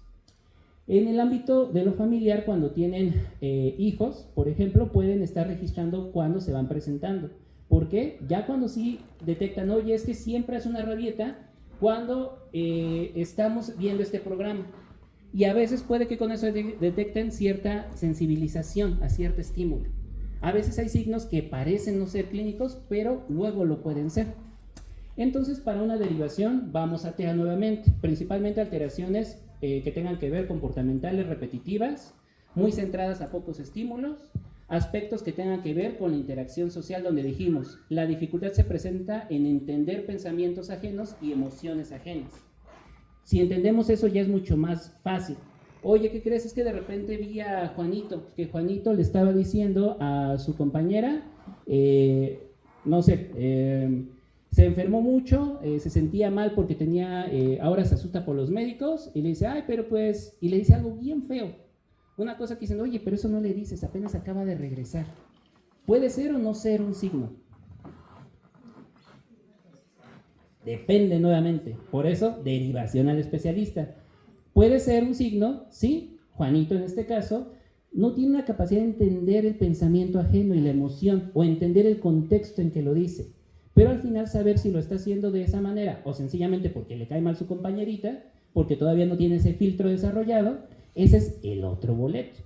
En el ámbito de lo familiar, cuando tienen hijos, por ejemplo, pueden estar registrando cuando se van presentando. ¿Por qué? Ya cuando sí detectan, oye, es que siempre hace una rabieta cuando estamos viendo este programa. Y a veces puede que con eso detecten cierta sensibilización a cierto estímulo. A veces hay signos que parecen no ser clínicos, pero luego lo pueden ser. Entonces, para una derivación, vamos a TEA nuevamente, principalmente alteraciones que tengan que ver comportamentales repetitivas, muy centradas a pocos estímulos, aspectos que tengan que ver con la interacción social, donde dijimos, la dificultad se presenta en entender pensamientos ajenos y emociones ajenas. Si entendemos eso ya es mucho más fácil. Oye, ¿qué crees? Es que de repente vi a Juanito, que Juanito le estaba diciendo a su compañera, no sé, se enfermó mucho, se sentía mal porque tenía, ahora se asusta por los médicos y le dice, ay, pero pues, y le dice algo bien feo. Una cosa que dicen, oye, pero eso no le dices, apenas acaba de regresar. ¿Puede ser o no ser un signo? Depende nuevamente. Por eso, derivación al especialista. ¿Puede ser un signo? Sí. Juanito en este caso no tiene una capacidad de entender el pensamiento ajeno y la emoción o entender el contexto en que lo dice. Pero al final saber si lo está haciendo de esa manera o sencillamente porque le cae mal su compañerita, porque todavía no tiene ese filtro desarrollado, ese es el otro boleto.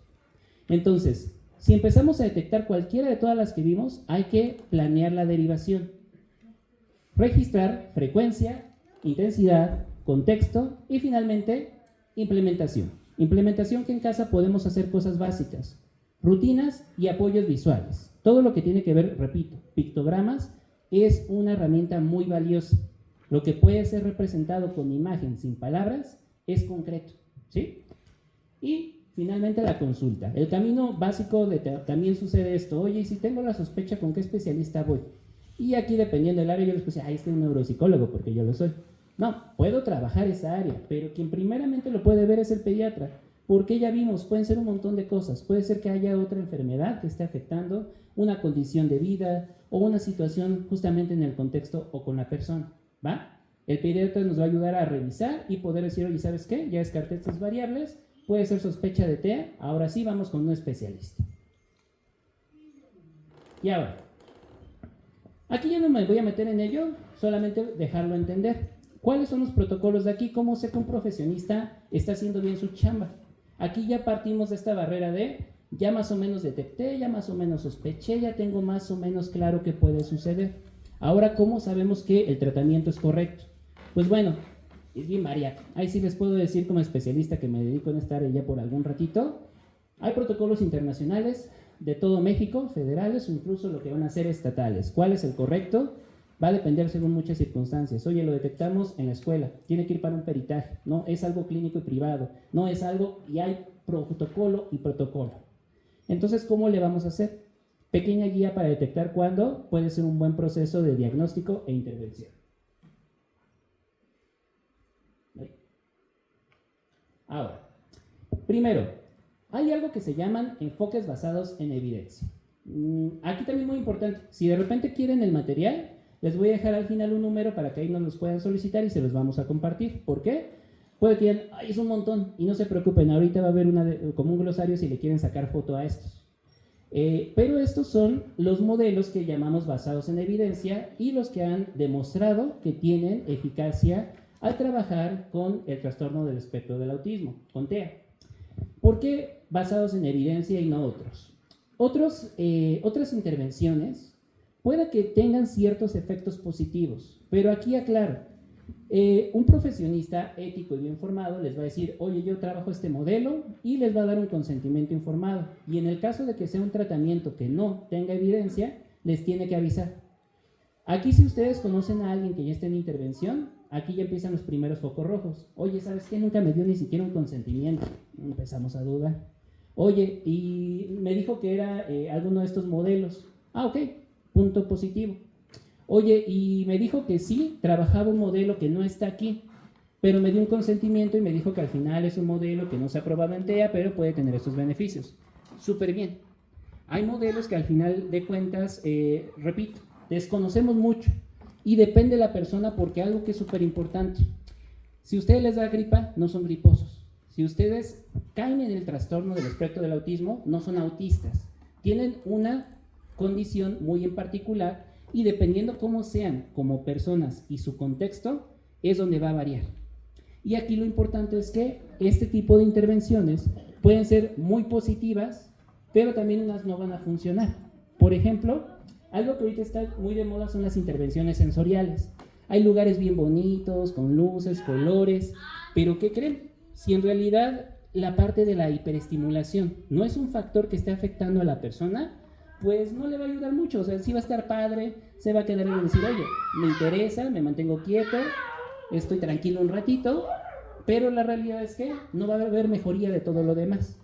Entonces, Si empezamos a detectar cualquiera de todas las que vimos, hay que planear la derivación. Registrar frecuencia, intensidad, contexto y finalmente implementación. Implementación que en casa podemos hacer cosas básicas, rutinas y apoyos visuales. Todo lo que tiene que ver, repito, pictogramas es una herramienta muy valiosa. Lo que puede ser representado con imagen sin palabras es concreto, ¿sí? Y finalmente la consulta. El camino básico también sucede esto. Oye, y si tengo la sospecha, ¿con qué especialista voy? Y aquí, dependiendo del área, yo les puse, es que es un neuropsicólogo, porque yo lo soy. No, puedo trabajar esa área, pero quien primeramente lo puede ver es el pediatra, porque ya vimos, pueden ser un montón de cosas. Puede ser que haya otra enfermedad que esté afectando una condición de vida o una situación justamente en el contexto o con la persona, ¿va? El pediatra nos va a ayudar a revisar y poder decir, oye, ¿sabes qué? Ya descarté estas variables, puede ser sospecha de TEA, ahora sí vamos con un especialista. Y ahora, aquí ya no me voy a meter en ello, solamente dejarlo entender. ¿Cuáles son los protocolos de aquí? ¿Cómo sé que un profesionista está haciendo bien su chamba? Aquí ya partimos de esta barrera de, ya más o menos detecté, ya más o menos sospeché, ya tengo más o menos claro qué puede suceder. Ahora, ¿cómo sabemos que el tratamiento es correcto? Pues bueno, es bien variado. Ahí sí les puedo decir como especialista que me dedico en esta área ya por algún ratito. Hay protocolos internacionales de todo México, federales o incluso lo que van a ser estatales. ¿Cuál es el correcto? Va a depender según muchas circunstancias. Oye, lo detectamos en la escuela, tiene que ir para un peritaje, no es algo clínico y privado, no es algo, y hay protocolo y protocolo. Entonces, ¿cómo le vamos a hacer? Pequeña guía para detectar cuándo puede ser un buen proceso de diagnóstico e intervención. Ahora, primero, hay algo que se llaman enfoques basados en evidencia. Aquí también muy importante, si de repente quieren el material, les voy a dejar al final un número para que ahí nos los puedan solicitar y se los vamos a compartir. ¿Por qué? Puede que digan, es un montón, y no se preocupen, ahorita va a haber como un glosario si le quieren sacar foto a estos. Pero estos son los modelos que llamamos basados en evidencia y los que han demostrado que tienen eficacia al trabajar con el trastorno del espectro del autismo, con TEA. ¿Por qué basados en evidencia y no otros? Otras intervenciones puede que tengan ciertos efectos positivos, pero aquí aclaro, un profesionista ético y bien formado les va a decir, oye, yo trabajo este modelo y les va a dar un consentimiento informado. Y en el caso de que sea un tratamiento que no tenga evidencia, les tiene que avisar. Aquí si ustedes conocen a alguien que ya está en intervención, aquí ya empiezan los primeros focos rojos. Oye, ¿sabes qué? Nunca me dio ni siquiera un consentimiento. Empezamos a dudar. Oye, y me dijo que era alguno de estos modelos. Ok, punto positivo. Oye, y me dijo que sí, trabajaba un modelo que no está aquí, pero me dio un consentimiento y me dijo que al final es un modelo que no se ha aprobado en TEA, pero puede tener estos beneficios. Súper bien. Hay modelos que al final de cuentas, repito, desconocemos mucho y depende de la persona porque algo que es súper importante. Si a ustedes les da gripa, no son griposos. Si ustedes caen en el trastorno del espectro del autismo, no son autistas. Tienen una condición muy en particular y dependiendo cómo sean como personas y su contexto, es donde va a variar. Y aquí lo importante es que este tipo de intervenciones pueden ser muy positivas, pero también unas no van a funcionar. Por ejemplo, algo que ahorita está muy de moda son las intervenciones sensoriales. Hay lugares bien bonitos, con luces, colores, pero ¿qué creen? Si en realidad la parte de la hiperestimulación no es un factor que esté afectando a la persona, pues no le va a ayudar mucho. O sea, sí va a estar padre, se va a quedar y decir, oye, me interesa, me mantengo quieto, estoy tranquilo un ratito, pero la realidad es que no va a haber mejoría de todo lo demás.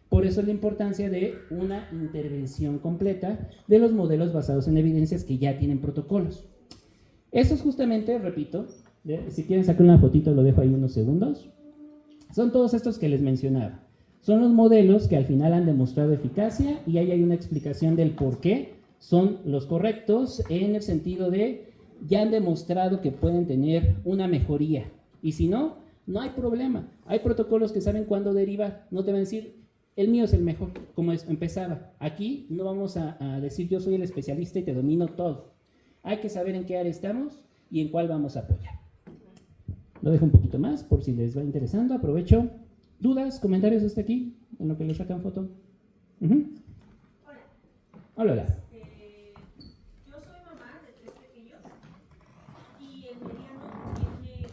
Por eso es la importancia de una intervención completa de los modelos basados en evidencias que ya tienen protocolos. Estos justamente, repito, si quieren sacar una fotito lo dejo ahí unos segundos, son todos estos que les mencionaba. Son los modelos que al final han demostrado eficacia y ahí hay una explicación del por qué son los correctos en el sentido de ya han demostrado que pueden tener una mejoría y si no, no hay problema. Hay protocolos que saben cuándo derivar, no te van a decir el mío es el mejor, como empezaba. Aquí no vamos a decir yo soy el especialista y te domino todo. Hay que saber en qué área estamos y en cuál vamos a apoyar. Lo dejo un poquito más por si les va interesando, aprovecho. ¿Dudas, comentarios hasta aquí? En lo que les sacan foto. Hola, hola. Yo soy mamá de 3 pequeños y el mediano tiene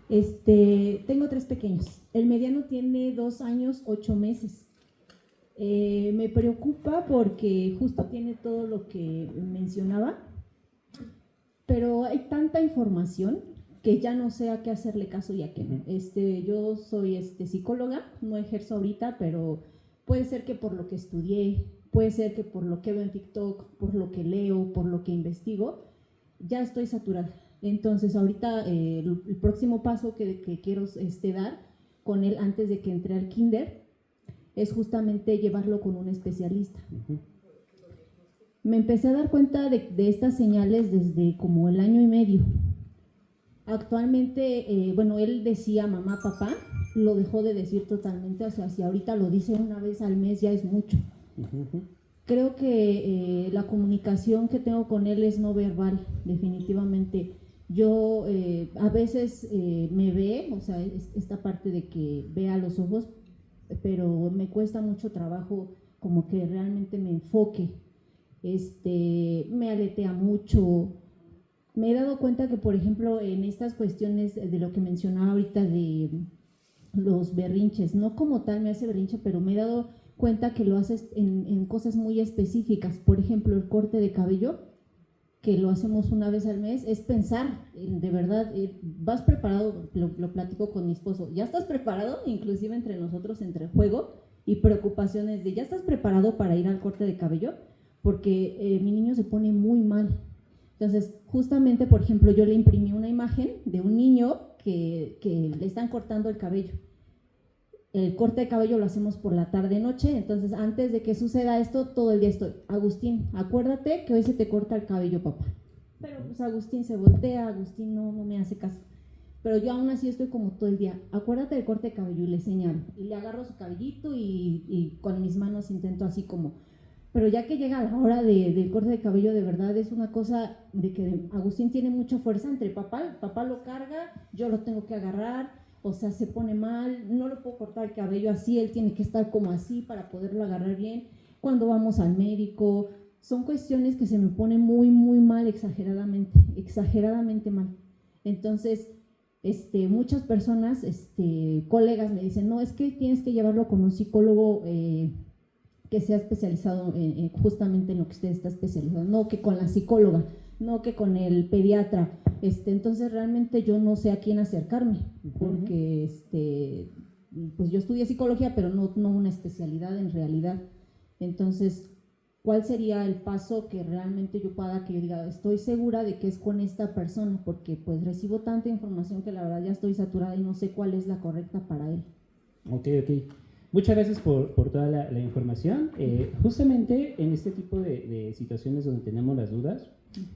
2. Gracias. Tengo 3 pequeños. El mediano tiene 2 años, 8 meses. Me preocupa porque justo tiene todo lo que mencionaba, pero hay tanta información que ya no sé a qué hacerle caso y a qué no. Yo soy psicóloga, no ejerzo ahorita, pero puede ser que por lo que estudié, puede ser que por lo que veo en TikTok, por lo que leo, por lo que investigo, ya estoy saturada. Entonces ahorita el próximo paso que quiero dar con él antes de que entre al kinder es justamente llevarlo con un especialista. Me empecé a dar cuenta de estas señales desde como el año y medio. Actualmente, él decía mamá, papá, lo dejó de decir totalmente, o sea, si ahorita lo dice una vez al mes ya es mucho. Creo que la comunicación que tengo con él es no verbal, definitivamente. Yo a veces me ve, o sea, esta parte de que vea los ojos, pero me cuesta mucho trabajo como que realmente me enfoque. Me aletea mucho. Me he dado cuenta que, por ejemplo, en estas cuestiones de lo que mencionaba ahorita de los berrinches, no como tal me hace berrinche, pero me he dado cuenta que lo haces en cosas muy específicas. Por ejemplo, el corte de cabello, que lo hacemos una vez al mes, es pensar, de verdad, vas preparado, lo platico con mi esposo, ya estás preparado, inclusive entre nosotros, entre juego y preocupaciones de, ¿ya estás preparado para ir al corte de cabello? Porque mi niño se pone muy mal. Entonces, justamente, por ejemplo, yo le imprimí una imagen de un niño que le están cortando el cabello. El corte de cabello lo hacemos por la tarde-noche, entonces antes de que suceda esto, todo el día estoy, Agustín, acuérdate que hoy se te corta el cabello, papá. Pero pues Agustín se voltea, Agustín no me hace caso. Pero yo aún así estoy como todo el día, acuérdate del corte de cabello, y le señalo, y le agarro su cabellito y con mis manos intento así como. Pero ya que llega la hora del corte de cabello, de verdad es una cosa de que Agustín tiene mucha fuerza entre papá lo carga, yo lo tengo que agarrar. O sea, se pone mal, no le puedo cortar el cabello así, él tiene que estar como así para poderlo agarrar bien. Cuando vamos al médico, son cuestiones que se me ponen muy, muy mal, exageradamente mal. Entonces, muchas personas, colegas me dicen, no, es que tienes que llevarlo con un psicólogo que sea especializado justamente en lo que usted está especializado, no que con la psicóloga, no que con el pediatra. Entonces realmente yo no sé a quién acercarme, porque pues yo estudié psicología, pero no una especialidad en realidad. Entonces, ¿cuál sería el paso que realmente yo pueda, que yo diga, estoy segura de que es con esta persona? Porque pues recibo tanta información que la verdad ya estoy saturada y no sé cuál es la correcta para él. Ok. Muchas gracias por toda la información. Justamente en este tipo de situaciones donde tenemos las dudas,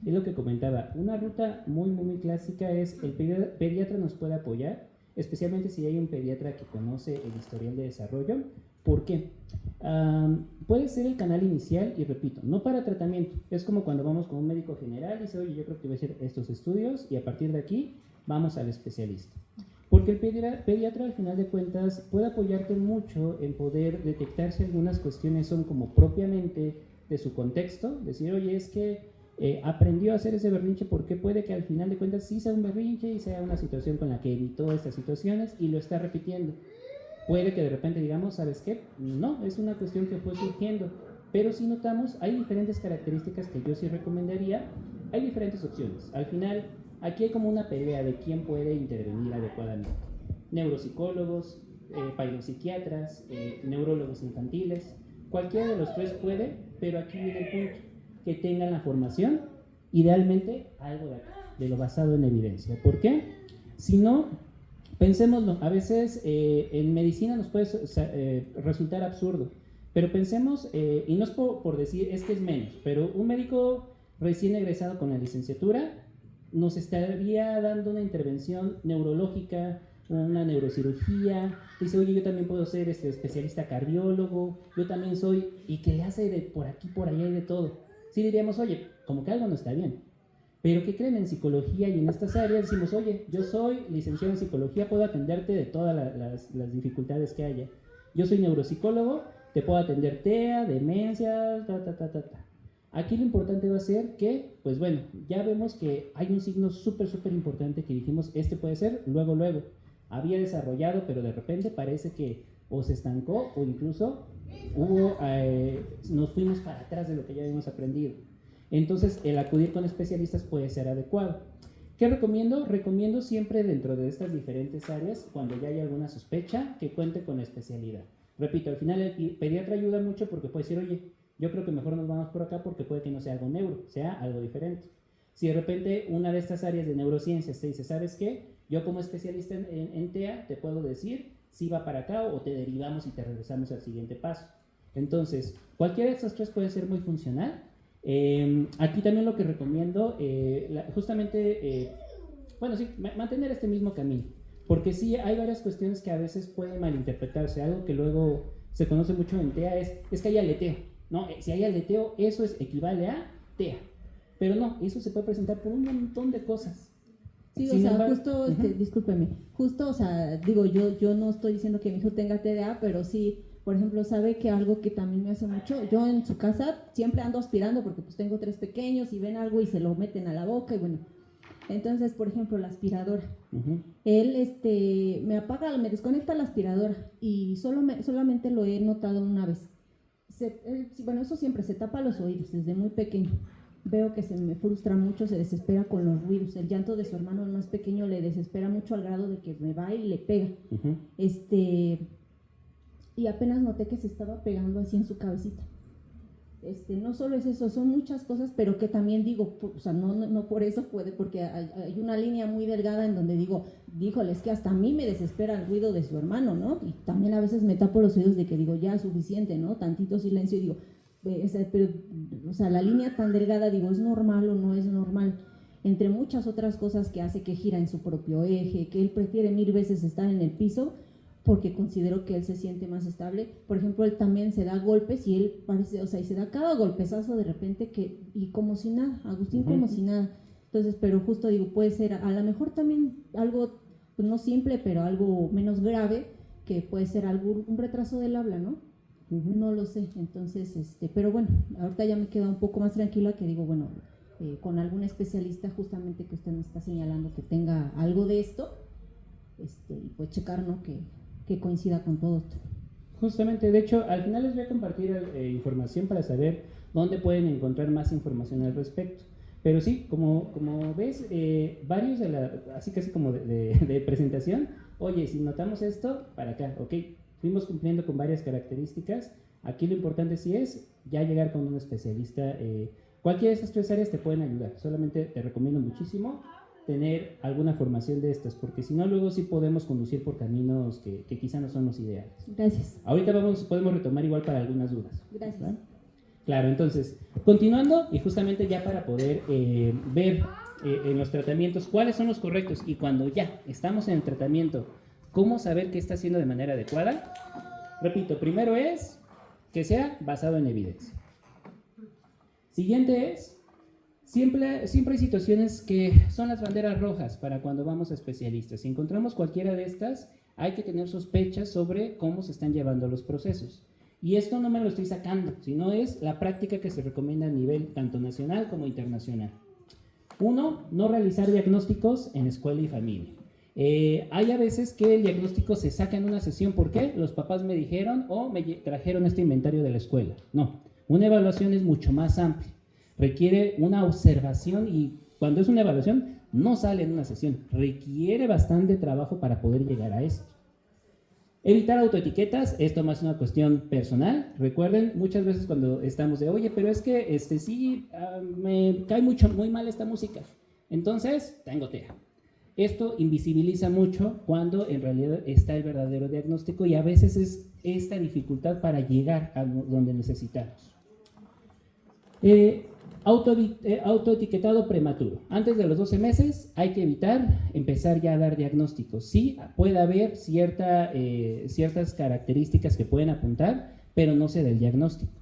es lo que comentaba, una ruta muy clásica es el pediatra nos puede apoyar, especialmente si hay un pediatra que conoce el historial de desarrollo. ¿Por qué? Puede ser el canal inicial y repito, no para tratamiento, es como cuando vamos con un médico general y dice, oye, yo creo que voy a hacer estos estudios y a partir de aquí vamos al especialista. Porque el pediatra al final de cuentas puede apoyarte mucho en poder detectar si algunas cuestiones son como propiamente de su contexto, decir, oye, es que aprendió a hacer ese berrinche porque puede que al final de cuentas sí sea un berrinche y sea una situación con la que evitó estas situaciones y lo está repitiendo. Puede que de repente digamos, ¿sabes qué? No, es una cuestión que fue surgiendo, pero si notamos, hay diferentes características que yo sí recomendaría, hay diferentes opciones. Al final, aquí hay como una pelea de quién puede intervenir adecuadamente. Neuropsicólogos, psiquiatras, neurólogos infantiles, cualquiera de los tres puede, pero aquí viene el punto, que tengan la formación, idealmente algo de lo basado en evidencia. ¿Por qué? Si no, pensémoslo, a veces en medicina nos puede resultar absurdo, pero pensemos, y no es por decir es que es menos, pero un médico recién egresado con la licenciatura nos estaría dando una intervención neurológica, una neurocirugía, dice, oye, yo también puedo ser especialista cardiólogo, yo también soy, y que le hace de por aquí, por allá y de todo. Sí diríamos, oye, como que algo no está bien. Pero ¿qué creen? En psicología y en estas áreas decimos, oye, yo soy licenciado en psicología, puedo atenderte de todas las dificultades que haya. Yo soy neuropsicólogo te puedo atender TEA, demencia, ta. Aquí lo importante va a ser que, pues bueno, ya vemos que hay un signo súper importante que dijimos, este puede ser luego. Había desarrollado, pero de repente parece que o se estancó o incluso nos fuimos para atrás de lo que ya habíamos aprendido. Entonces, el acudir con especialistas puede ser adecuado. ¿Qué recomiendo? Recomiendo siempre dentro de estas diferentes áreas, cuando ya hay alguna sospecha, que cuente con especialidad. Repito, al final el pediatra ayuda mucho porque puede decir, oye, yo creo que mejor nos vamos por acá porque puede que no sea algo neuro, sea algo diferente. Si de repente una de estas áreas de neurociencias te dice, ¿sabes qué? Yo como especialista en TEA te puedo decir si va para acá o te derivamos y te regresamos al siguiente paso. Entonces, cualquiera de estas tres puede ser muy funcional. Aquí también lo que recomiendo, mantener este mismo camino, porque sí hay varias cuestiones que a veces pueden malinterpretarse. Algo que luego se conoce mucho en TEA es que hay aleteo, ¿no? Si hay aleteo, eso equivale a TEA, pero no, eso se puede presentar por un montón de cosas. Sí, o sea, justo, discúlpeme, justo, o sea, digo, yo no estoy diciendo que mi hijo tenga TDA, pero sí, por ejemplo, sabe que algo que también me hace mucho, yo en su casa siempre ando aspirando porque pues tengo 3 pequeños y ven algo y se lo meten a la boca y bueno, entonces, por ejemplo, la aspiradora, él me desconecta la aspiradora y solamente lo he notado una vez. Bueno, eso siempre, se tapa los oídos desde muy pequeño. Veo que se me frustra mucho, se desespera con los ruidos. El llanto de su hermano el más pequeño le desespera mucho al grado de que me va y le pega. Y apenas noté que se estaba pegando así en su cabecita. No solo es eso, son muchas cosas, pero que también digo, o sea, no por eso puede, porque hay una línea muy delgada en donde digo, híjole, es que hasta a mí me desespera el ruido de su hermano, ¿no? Y también a veces me tapo los oídos de que digo, ya, suficiente, ¿no? Tantito silencio y digo, pero, o sea, la línea tan delgada, digo, ¿es normal o no es normal? Entre muchas otras cosas que hace que gira en su propio eje, que él prefiere 1000 veces estar en el piso, porque considero que él se siente más estable. Por ejemplo, él también se da golpes y él parece, o sea, y se da cada golpezazo de repente y como si nada, Agustín como si nada. Entonces, pero justo digo, puede ser a lo mejor también algo, pues no simple, pero algo menos grave, que puede ser un retraso del habla, ¿no? No lo sé, entonces, pero bueno, ahorita ya me queda un poco más tranquila que digo, bueno, con algún especialista justamente que usted me está señalando que tenga algo de esto, y pues checar, ¿no? Que coincida con todo esto. Justamente, de hecho, al final les voy a compartir información para saber dónde pueden encontrar más información al respecto. Pero sí, como ves, varios así casi como de presentación, oye, si notamos esto, para acá, ok, fuimos cumpliendo con varias características. Aquí lo importante sí es ya llegar con un especialista. Cualquiera de esas tres áreas te pueden ayudar. Solamente te recomiendo muchísimo tener alguna formación de estas, porque si no, luego sí podemos conducir por caminos que quizá no son los ideales. Gracias. Ahorita podemos retomar igual para algunas dudas. Gracias. ¿Verdad? Claro, entonces, continuando y justamente ya para poder ver en los tratamientos cuáles son los correctos y cuando ya estamos en el tratamiento, cómo saber qué está haciendo de manera adecuada. Repito, primero es que sea basado en evidencia. Siguiente es, siempre hay situaciones que son las banderas rojas para cuando vamos a especialistas. Si encontramos cualquiera de estas, hay que tener sospechas sobre cómo se están llevando los procesos. Y esto no me lo estoy sacando, sino es la práctica que se recomienda a nivel tanto nacional como internacional. 1, no realizar diagnósticos en escuela y familia. Hay a veces que el diagnóstico se saca en una sesión. ¿Por qué? Los papás me dijeron o me trajeron este inventario de la escuela. No, una evaluación es mucho más amplia. Requiere una observación y cuando es una evaluación no sale en una sesión. Requiere bastante trabajo para poder llegar a esto. Evitar autoetiquetas, esto más una cuestión personal. Recuerden, muchas veces cuando estamos de, oye, pero es que me cae muy mal esta música, entonces tengo TEA. Esto invisibiliza mucho cuando en realidad está el verdadero diagnóstico y a veces es esta dificultad para llegar a donde necesitamos. Autoetiquetado prematuro. Antes de los 12 meses hay que evitar empezar ya a dar diagnósticos. Sí, puede haber ciertas características que pueden apuntar, pero no se da el diagnóstico.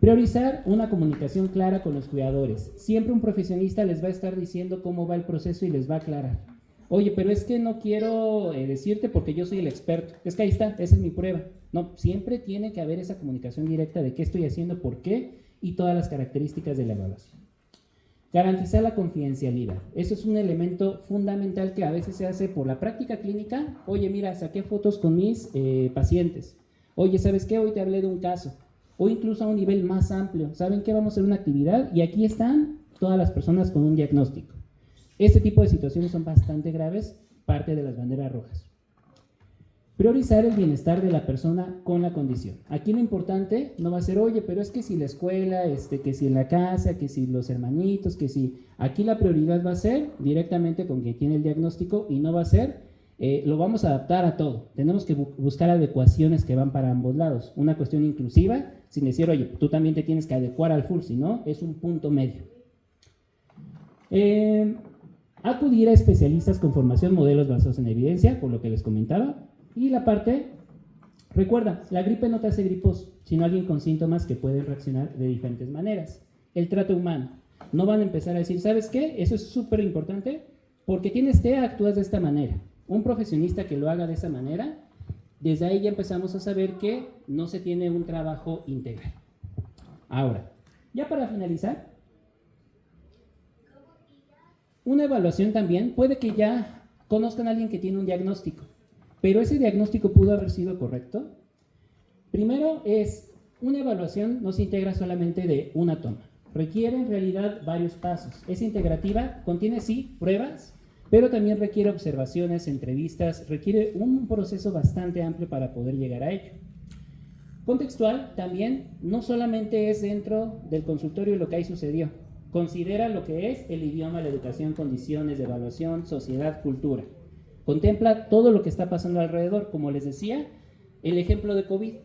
Priorizar una comunicación clara con los cuidadores. Siempre un profesionista les va a estar diciendo cómo va el proceso y les va a aclarar. Oye, pero es que no quiero decirte porque yo soy el experto. Es que ahí está, esa es mi prueba. No, siempre tiene que haber esa comunicación directa de qué estoy haciendo, por qué y todas las características de la evaluación. Garantizar la confidencialidad. Eso es un elemento fundamental que a veces se hace por la práctica clínica. Oye, mira, saqué fotos con mis pacientes. Oye, ¿sabes qué? Hoy te hablé de un caso. O incluso a un nivel más amplio. ¿Saben qué? Vamos a hacer una actividad y aquí están todas las personas con un diagnóstico. Este tipo de situaciones son bastante graves, parte de las banderas rojas. Priorizar el bienestar de la persona con la condición. Aquí lo importante no va a ser, oye, pero es que si la escuela, que si en la casa, que si los hermanitos, que si... Aquí la prioridad va a ser directamente con quien tiene el diagnóstico y no va a ser, lo vamos a adaptar a todo. Tenemos que buscar adecuaciones que van para ambos lados. Una cuestión inclusiva, sin decir, oye, tú también te tienes que adecuar al full, si no, es un punto medio. Acudir a especialistas con formación, modelos basados en evidencia, por lo que les comentaba. Y la parte, recuerda, la gripe no te hace griposo, sino alguien con síntomas que pueden reaccionar de diferentes maneras. El trato humano. No van a empezar a decir, ¿sabes qué? Eso es súper importante, porque tienes TEA, actúas de esta manera. Un profesionista que lo haga de esa manera, desde ahí ya empezamos a saber que no se tiene un trabajo integral. Ahora, ya para finalizar, una evaluación también, puede que ya conozcan a alguien que tiene un diagnóstico, pero ese diagnóstico pudo haber sido correcto. Primero una evaluación no se integra solamente de una toma, requiere en realidad varios pasos. Es integrativa, contiene sí pruebas, pero también requiere observaciones, entrevistas, requiere un proceso bastante amplio para poder llegar a ello. Contextual también no solamente es dentro del consultorio lo que ahí sucedió, considera lo que es el idioma, la educación, condiciones de evaluación, sociedad, cultura. Contempla todo lo que está pasando alrededor. Como les decía, el ejemplo de COVID.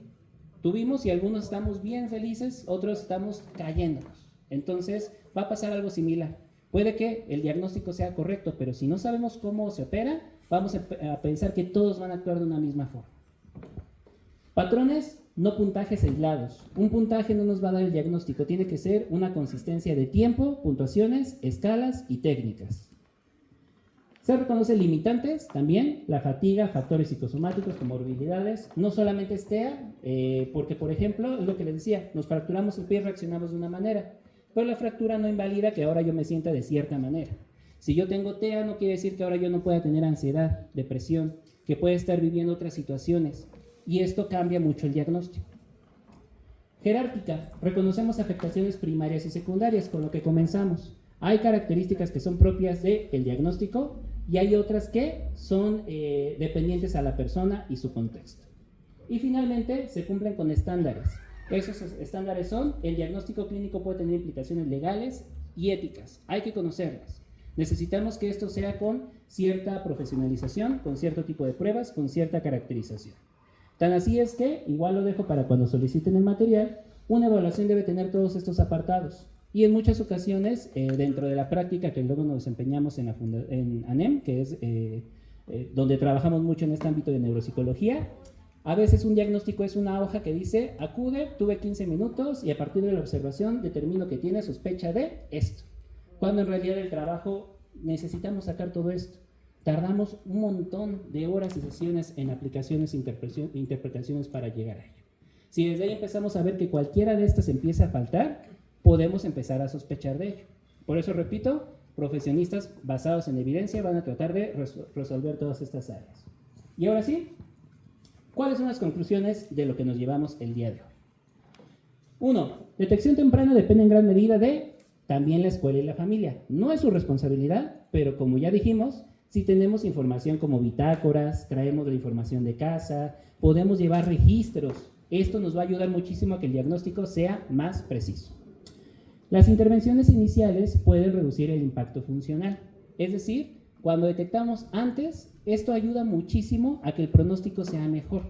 Tuvimos y algunos estamos bien felices, otros estamos cayéndonos. Entonces, va a pasar algo similar. Puede que el diagnóstico sea correcto, pero si no sabemos cómo se opera, vamos a pensar que todos van a actuar de una misma forma. Patrones, no puntajes aislados. Un puntaje no nos va a dar el diagnóstico, tiene que ser una consistencia de tiempo, puntuaciones, escalas y técnicas. Se reconocen limitantes también, la fatiga, factores psicosomáticos, comorbilidades, no solamente es TEA, porque por ejemplo, es lo que les decía, nos fracturamos el pie y reaccionamos de una manera, pero la fractura no invalida que ahora yo me sienta de cierta manera. Si yo tengo TEA no quiere decir que ahora yo no pueda tener ansiedad, depresión, que pueda estar viviendo otras situaciones, y esto cambia mucho el diagnóstico. Jerárquica, reconocemos afectaciones primarias y secundarias, con lo que comenzamos. Hay características que son propias del diagnóstico y hay otras que son dependientes a la persona y su contexto. Y finalmente se cumplen con estándares. Esos estándares son, el diagnóstico clínico puede tener implicaciones legales y éticas, hay que conocerlas. Necesitamos que esto sea con cierta profesionalización, con cierto tipo de pruebas, con cierta caracterización. Tan así es que, igual lo dejo para cuando soliciten el material, una evaluación debe tener todos estos apartados. Y en muchas ocasiones, dentro de la práctica que luego nos desempeñamos en ANEM, que es donde trabajamos mucho en este ámbito de neuropsicología, a veces un diagnóstico es una hoja que dice, acude, tuve 15 minutos y a partir de la observación determino que tiene sospecha de esto. Cuando en realidad el trabajo necesitamos sacar todo esto. Tardamos un montón de horas y sesiones en aplicaciones e interpretaciones para llegar a ello. Si desde ahí empezamos a ver que cualquiera de estas empieza a faltar, podemos empezar a sospechar de ello. Por eso, repito, profesionistas basados en evidencia van a tratar de resolver todas estas áreas. Y ahora sí, ¿cuáles son las conclusiones de lo que nos llevamos el día de hoy? 1. Detección temprana depende en gran medida de también la escuela y la familia. No es su responsabilidad, pero como ya dijimos, si tenemos información como bitácoras, traemos la información de casa, podemos llevar registros. Esto nos va a ayudar muchísimo a que el diagnóstico sea más preciso. Las intervenciones iniciales pueden reducir el impacto funcional. Es decir, cuando detectamos antes, esto ayuda muchísimo a que el pronóstico sea mejor,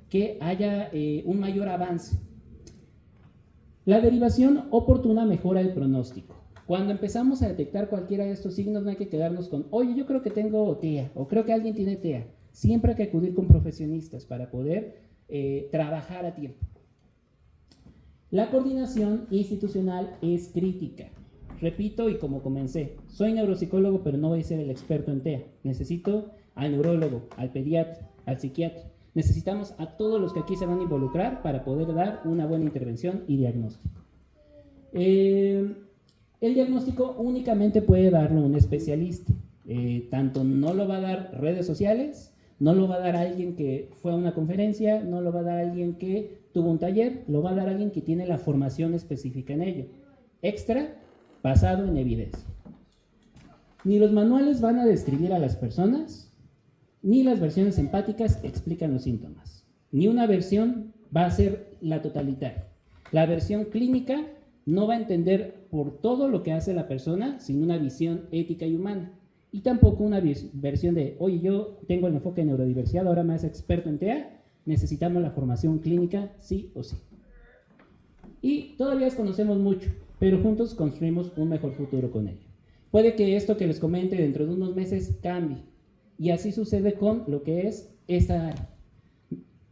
que haya un mayor avance. La derivación oportuna mejora el pronóstico. Cuando empezamos a detectar cualquiera de estos signos, no hay que quedarnos con, oye, yo creo que tengo TEA, o creo que alguien tiene TEA. Siempre hay que acudir con profesionistas para poder trabajar a tiempo. La coordinación institucional es crítica. repito, y como comencé, soy neuropsicólogo, pero no voy a ser el experto en TEA. Necesito al neurólogo, al pediatra, al psiquiatra. Necesitamos a todos los que aquí se van a involucrar para poder dar una buena intervención y diagnóstico. El diagnóstico únicamente puede darlo un especialista. Tanto no lo va a dar redes sociales, no lo va a dar alguien que fue a una conferencia, no lo va a dar alguien que tuvo un taller, lo va a dar alguien que tiene la formación específica en ello. Extra, basado en evidencia. Ni los manuales van a describir a las personas, ni las versiones empáticas explican los síntomas. Ni una versión va a ser la totalitaria. La versión clínica no va a entender por todo lo que hace la persona, sin una visión ética y humana. Y tampoco una versión de, oye, yo tengo el enfoque de neurodiversidad, ahora me hace experto en TEA, necesitamos la formación clínica sí o sí. Y todavía desconocemos mucho, pero juntos construimos un mejor futuro con ello. Puede que esto que les comente dentro de unos meses cambie, y así sucede con lo que es esta área.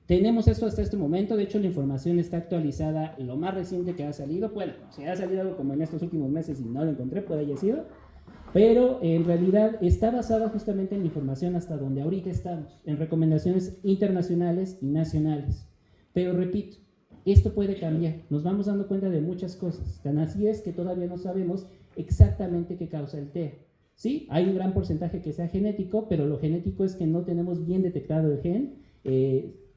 Tenemos esto hasta este momento, de hecho la información está actualizada, lo más reciente que ha salido, bueno, si ha salido algo como en estos últimos meses y no lo encontré, puede haya sido, pero en realidad está basada justamente en la información hasta donde ahorita estamos, en recomendaciones internacionales y nacionales. Pero repito, esto puede cambiar, nos vamos dando cuenta de muchas cosas, tan así es que todavía no sabemos exactamente qué causa el TEA. Sí, hay un gran porcentaje que sea genético, pero lo genético es que no tenemos bien detectado el gen,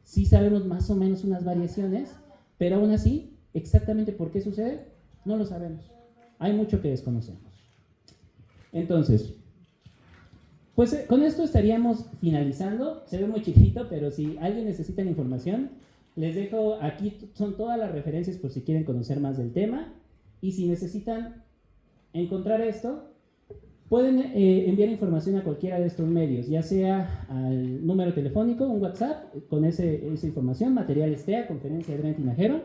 sí sabemos más o menos unas variaciones, pero aún así, exactamente por qué sucede, no lo sabemos. Hay mucho que desconocemos. Entonces, pues con esto estaríamos finalizando. Se ve muy chiquito, pero si alguien necesita la información, les dejo aquí, son todas las referencias por si quieren conocer más del tema. Y si necesitan encontrar esto, pueden enviar información a cualquiera de estos medios, ya sea al número telefónico, un WhatsApp, con esa información, materiales TEA, conferencia de Adrián Tinajero.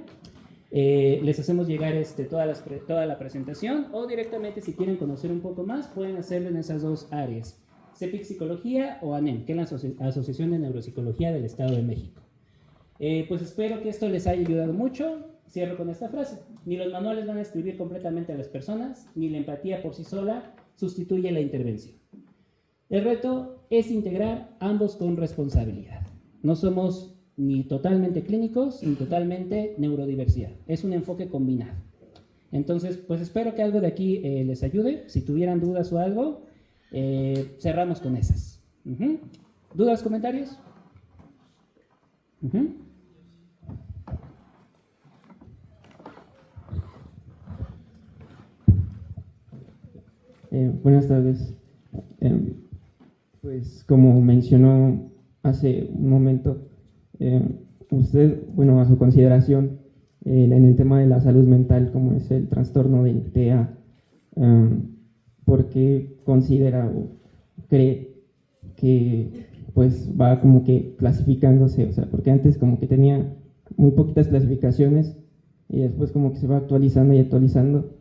Les hacemos llegar toda la presentación, o directamente si quieren conocer un poco más, pueden hacerlo en esas dos áreas, CEPIC Psicología o ANEM, que es la Asociación de Neuropsicología del Estado de México. Pues espero que esto les haya ayudado mucho. Cierro con esta frase: ni los manuales van a escribir completamente a las personas, ni la empatía por sí sola sustituye la intervención. El reto es integrar ambos con responsabilidad. No somos ni totalmente clínicos, ni totalmente neurodiversidad. Es un enfoque combinado. Entonces, pues espero que algo de aquí les ayude. Si tuvieran dudas o algo, cerramos con esas. ¿Dudas, comentarios? Buenas tardes. Pues como mencionó hace un momento, usted, bueno, a su consideración, en el tema de la salud mental, como es el trastorno del TEA, ¿por qué considera o cree que pues va como que clasificándose? O sea, porque antes como que tenía muy poquitas clasificaciones y después como que se va actualizando y actualizando.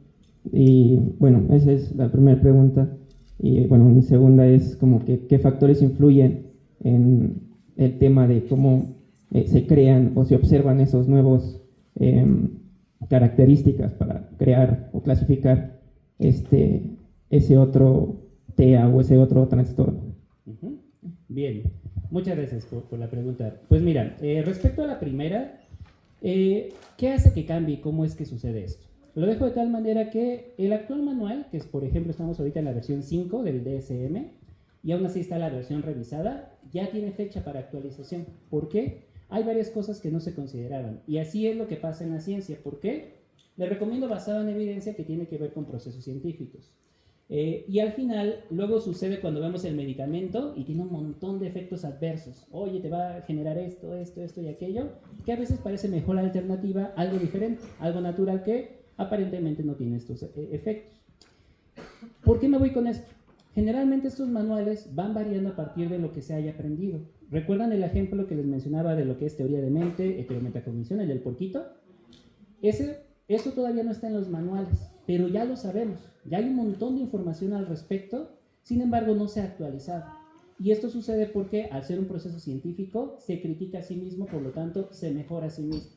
Y bueno, esa es la primera pregunta. Y bueno, mi segunda es como que qué factores influyen en el tema de cómo se crean o se observan esos nuevos características para crear o clasificar ese otro TEA o ese otro trastorno. Bien, muchas gracias por la pregunta. Pues mira, respecto a la primera, ¿qué hace que cambie? ¿Cómo es que sucede esto? Lo dejo de tal manera que el actual manual, que es, por ejemplo, estamos ahorita en la versión 5 del DSM, y aún así está la versión revisada, ya tiene fecha para actualización. ¿Por qué? Hay varias cosas que no se consideraban, y así es lo que pasa en la ciencia. ¿Por qué? Les recomiendo basado en evidencia que tiene que ver con procesos científicos. Y al final, luego sucede cuando vemos el medicamento y tiene un montón de efectos adversos. Oye, te va a generar esto y aquello, que a veces parece mejor la alternativa, algo diferente, algo natural que aparentemente no tiene estos efectos. ¿Por qué me voy con esto? Generalmente estos manuales van variando a partir de lo que se haya aprendido. ¿Recuerdan el ejemplo que les mencionaba de lo que es teoría de mente, heterometacognición, el del porquito? Eso todavía no está en los manuales, pero ya lo sabemos. Ya hay un montón de información al respecto, sin embargo no se ha actualizado. Y esto sucede porque al ser un proceso científico se critica a sí mismo, por lo tanto se mejora a sí mismo.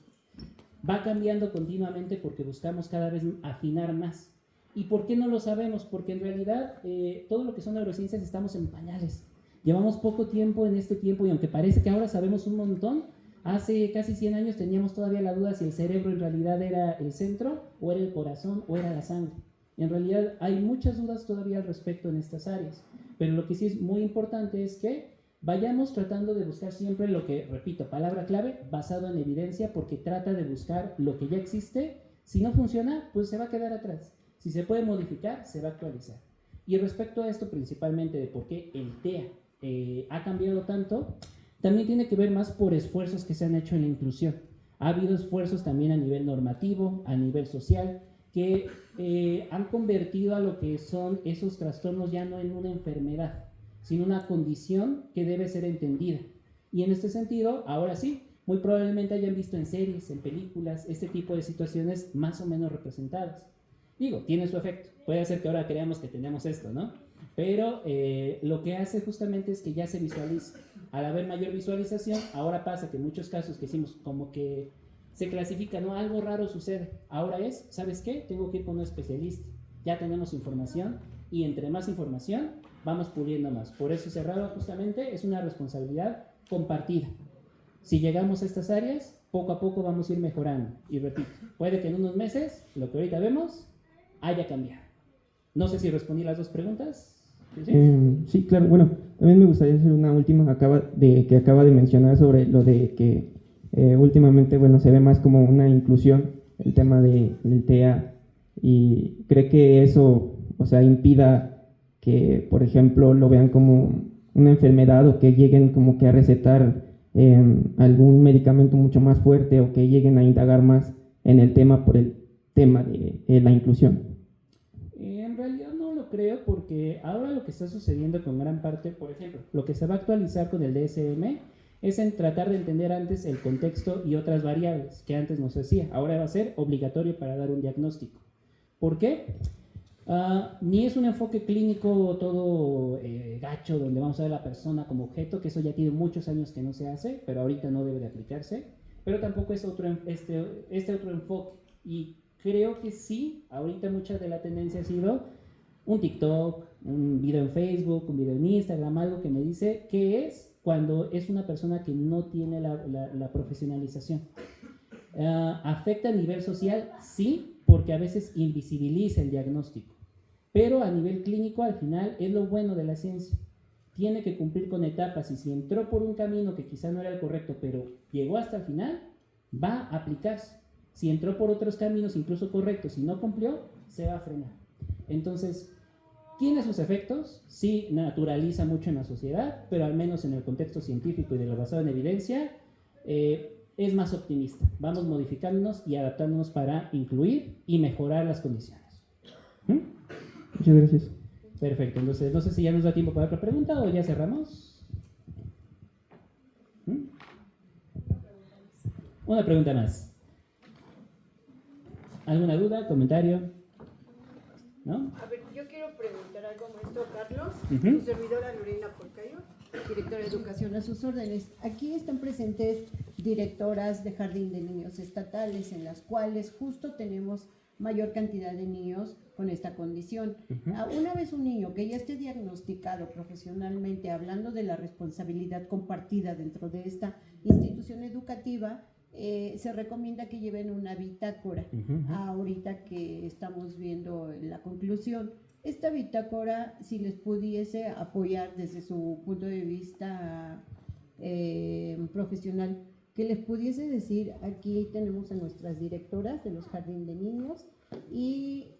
Va cambiando continuamente porque buscamos cada vez afinar más. ¿Y por qué no lo sabemos? Porque en realidad todo lo que son neurociencias estamos en pañales. Llevamos poco tiempo en este tiempo y aunque parece que ahora sabemos un montón, hace casi 100 años teníamos todavía la duda si el cerebro en realidad era el centro o era el corazón o era la sangre. Y en realidad hay muchas dudas todavía al respecto en estas áreas. Pero lo que sí es muy importante es que vayamos tratando de buscar siempre lo que, repito, palabra clave, basado en evidencia, porque trata de buscar lo que ya existe. Si no funciona, pues se va a quedar atrás. Si se puede modificar, se va a actualizar. Y respecto a esto, principalmente de por qué el TEA ha cambiado tanto, también tiene que ver más por esfuerzos que se han hecho en la inclusión. Ha habido esfuerzos también a nivel normativo, a nivel social, que han convertido a lo que son esos trastornos ya no en una enfermedad, sino una condición que debe ser entendida. Y en este sentido, ahora sí, muy probablemente hayan visto en series, en películas, este tipo de situaciones más o menos representadas. Digo, tiene su efecto. Puede ser que ahora creamos que tenemos esto, ¿no? Pero lo que hace justamente es que ya se visualiza. Al haber mayor visualización, ahora pasa que en muchos casos que hicimos como que se clasifica, ¿no? Algo raro sucede. Ahora es, ¿sabes qué? Tengo que ir con un especialista. Ya tenemos información y entre más información vamos puliendo más. Por eso cerrado justamente es una responsabilidad compartida. Si llegamos a estas áreas, poco a poco vamos a ir mejorando. Y repito, puede que en unos meses lo que ahorita vemos haya cambiado. No sé si respondí las dos preguntas. Sí, claro. Bueno, también me gustaría hacer una última que acaba de mencionar sobre lo de que últimamente, bueno, se ve más como una inclusión el tema del TEA y cree que eso, o sea, impida que, por ejemplo, lo vean como una enfermedad o que lleguen como que a recetar algún medicamento mucho más fuerte o que lleguen a indagar más en el tema por el tema de la inclusión. En realidad no lo creo porque ahora lo que está sucediendo con gran parte, por ejemplo, lo que se va a actualizar con el DSM es en tratar de entender antes el contexto y otras variables que antes no se hacía. Ahora va a ser obligatorio para dar un diagnóstico. ¿Por qué? Ni es un enfoque clínico todo gacho donde vamos a ver a la persona como objeto, que eso ya tiene muchos años que no se hace, pero ahorita no debe de aplicarse, pero tampoco es este otro enfoque. Y creo que sí, ahorita mucha de la tendencia ha sido un TikTok, un video en Facebook, un video en Instagram, algo que me dice qué es cuando es una persona que no tiene la profesionalización. ¿Afecta a nivel social? Sí, porque a veces invisibiliza el diagnóstico. Pero a nivel clínico, al final, es lo bueno de la ciencia. Tiene que cumplir con etapas y si entró por un camino que quizá no era el correcto, pero llegó hasta el final, va a aplicarse. Si entró por otros caminos, incluso correctos, y no cumplió, se va a frenar. Entonces, tiene sus efectos, sí naturaliza mucho en la sociedad, pero al menos en el contexto científico y de lo basado en evidencia, es más optimista. Vamos modificándonos y adaptándonos para incluir y mejorar las condiciones. Muchas gracias. Perfecto, entonces no sé si ya nos da tiempo para otra pregunta o ya cerramos. Una pregunta más. ¿Alguna duda, comentario? ¿No? A ver, yo quiero preguntar algo, maestro Carlos. Ujú. Su servidora Lorena Porcayo, directora de Educación a sus órdenes. Aquí están presentes directoras de jardín de niños estatales, en las cuales justo tenemos mayor cantidad de niños con esta condición. Una vez un niño que ya esté diagnosticado profesionalmente, hablando de la responsabilidad compartida dentro de esta institución educativa, se recomienda que lleven una bitácora. Ahorita que estamos viendo la conclusión, esta bitácora, si les pudiese apoyar desde su punto de vista profesional, que les pudiese decir, aquí tenemos a nuestras directoras de los jardines de niños y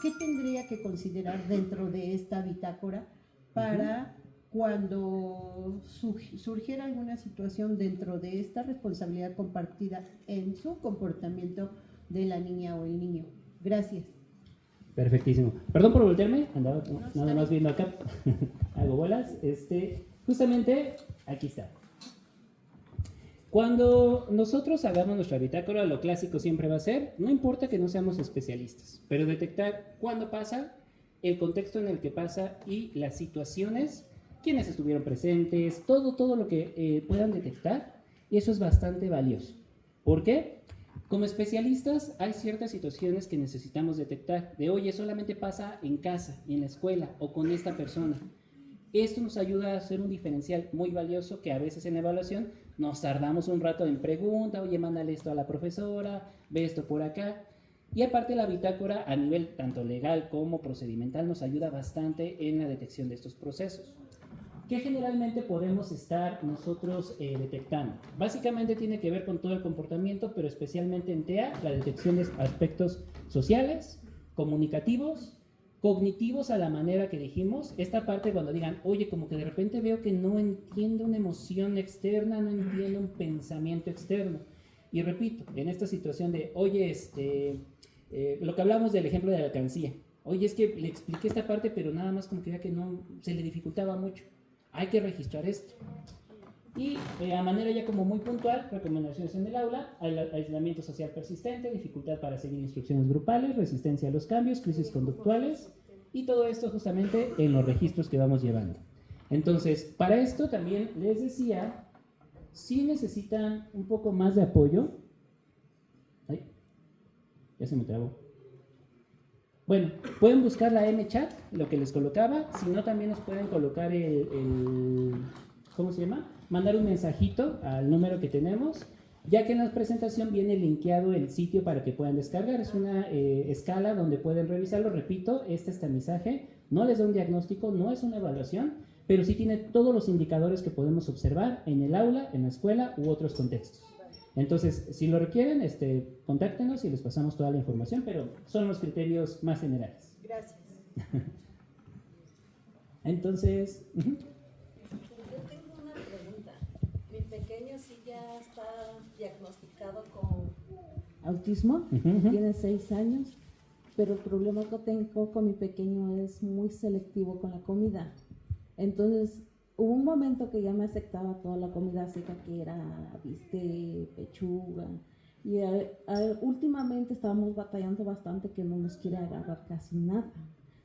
qué tendría que considerar dentro de esta bitácora para cuando surgiera alguna situación dentro de esta responsabilidad compartida en su comportamiento de la niña o el niño. Gracias. Perfectísimo. Perdón por voltearme, andaba nada más viendo acá. Hago bolas. Justamente, aquí está. Cuando nosotros hagamos nuestra bitácora, lo clásico siempre va a ser, no importa que no seamos especialistas, pero detectar cuándo pasa, el contexto en el que pasa y las situaciones, quiénes estuvieron presentes, todo lo que puedan detectar, y eso es bastante valioso. ¿Por qué? Como especialistas, hay ciertas situaciones que necesitamos detectar. De, oye, solamente pasa en casa, en la escuela o con esta persona. Esto nos ayuda a hacer un diferencial muy valioso que a veces en la evaluación nos tardamos un rato en pregunta, oye, mándale esto a la profesora, ve esto por acá. Y aparte la bitácora a nivel tanto legal como procedimental nos ayuda bastante en la detección de estos procesos. ¿Qué generalmente podemos estar nosotros detectando? Básicamente tiene que ver con todo el comportamiento, pero especialmente en TEA, la detección de aspectos sociales, comunicativos, cognitivos a la manera que dijimos. Esta parte cuando digan, oye, como que de repente veo que no entiendo una emoción externa, no entiendo un pensamiento externo. Y repito, en esta situación de, oye, lo que hablamos del ejemplo de la alcancía. Oye, es que le expliqué esta parte, pero nada más como que veía que no, se le dificultaba mucho. Hay que registrar esto. Y a manera ya como muy puntual, recomendaciones en el aula, aislamiento social persistente, dificultad para seguir instrucciones grupales, resistencia a los cambios, crisis conductuales, y todo esto justamente en los registros que vamos llevando. Entonces, para esto también les decía, si necesitan un poco más de apoyo. Ay, ya se me trabó. Bueno, pueden buscar la MChat, lo que les colocaba, si no también nos pueden colocar ¿cómo se llama? Mandar un mensajito al número que tenemos, ya que en la presentación viene linkeado el sitio para que puedan descargar. Es una escala donde pueden revisarlo. Repito, este tamizaje no les da un diagnóstico, no es una evaluación, pero sí tiene todos los indicadores que podemos observar en el aula, en la escuela u otros contextos. Entonces, si lo requieren, contáctenos y les pasamos toda la información, pero son los criterios más generales. Gracias. Entonces, Yo tengo una pregunta. Mi pequeño sí ya está diagnosticado con autismo, tiene 6 años, pero el problema que tengo con mi pequeño es muy selectivo con la comida. Entonces, hubo un momento que ya me aceptaba toda la comida seca, que era bistec, pechuga, y últimamente estábamos batallando bastante que no nos quiere agarrar casi nada.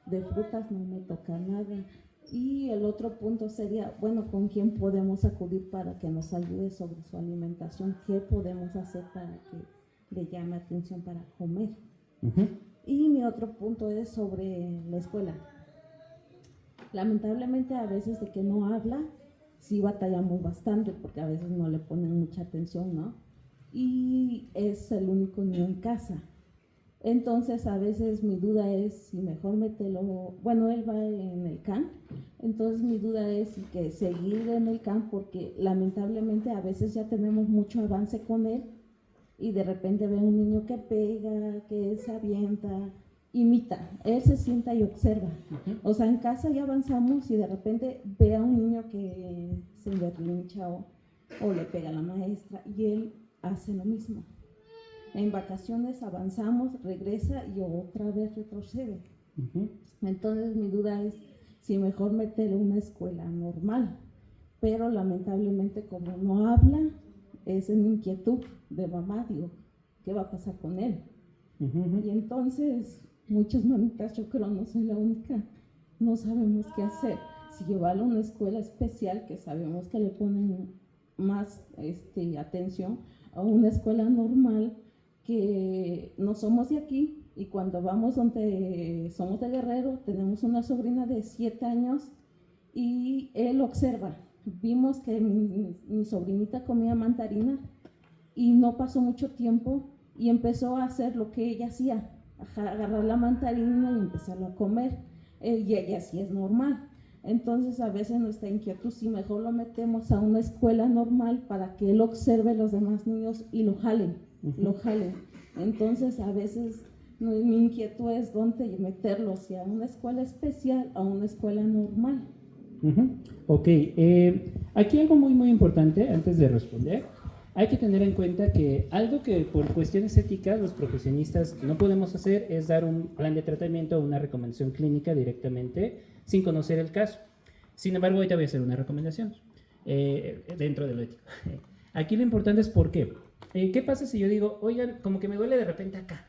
De frutas no me toca nada. Y el otro punto sería, bueno, ¿con quién podemos acudir para que nos ayude sobre su alimentación? ¿Qué podemos hacer para que le llame atención para comer? Y mi otro punto es sobre la escuela. Lamentablemente a veces de que no habla, sí batallamos bastante porque a veces no le ponen mucha atención, ¿no? Y es el único niño en casa. Entonces a veces mi duda es si mejor meterlo, bueno, él va en el CAN, entonces mi duda es si que seguir en el CAN porque lamentablemente a veces ya tenemos mucho avance con él y de repente ve un niño que pega, que se avienta, imita, él se sienta y observa. O sea, en casa ya avanzamos y de repente ve a un niño que se berrincha o le pega a la maestra y él hace lo mismo. En vacaciones avanzamos, regresa y otra vez retrocede. Entonces mi duda es si mejor meterlo en una escuela normal, pero lamentablemente como no habla, es en inquietud de mamá, digo, ¿qué va a pasar con él? Y entonces muchas mamitas, yo creo no soy la única, no sabemos qué hacer. Si llevarlo a una escuela especial, que sabemos que le ponen más atención, a una escuela normal, que no somos de aquí, y cuando vamos donde somos de Guerrero, tenemos una sobrina de 7 años, y él observa. Vimos que mi sobrinita comía mandarina, y no pasó mucho tiempo, y empezó a hacer lo que ella hacía, agarrar la mandarina y empezarlo a comer, y ella sí es normal. Entonces a veces nuestra inquietud, si mejor lo metemos a una escuela normal para que él observe a los demás niños y lo jalen. Entonces a veces mi inquietud es dónde meterlo, si a una escuela especial o a una escuela normal. Ok, aquí algo muy muy importante antes de responder. Hay que tener en cuenta que algo que por cuestiones éticas los profesionistas no podemos hacer es dar un plan de tratamiento o una recomendación clínica directamente sin conocer el caso. Sin embargo, ahorita voy a hacer una recomendación dentro de lo ético. Aquí lo importante es por qué. ¿Qué pasa si yo digo, oigan, como que me duele de repente acá?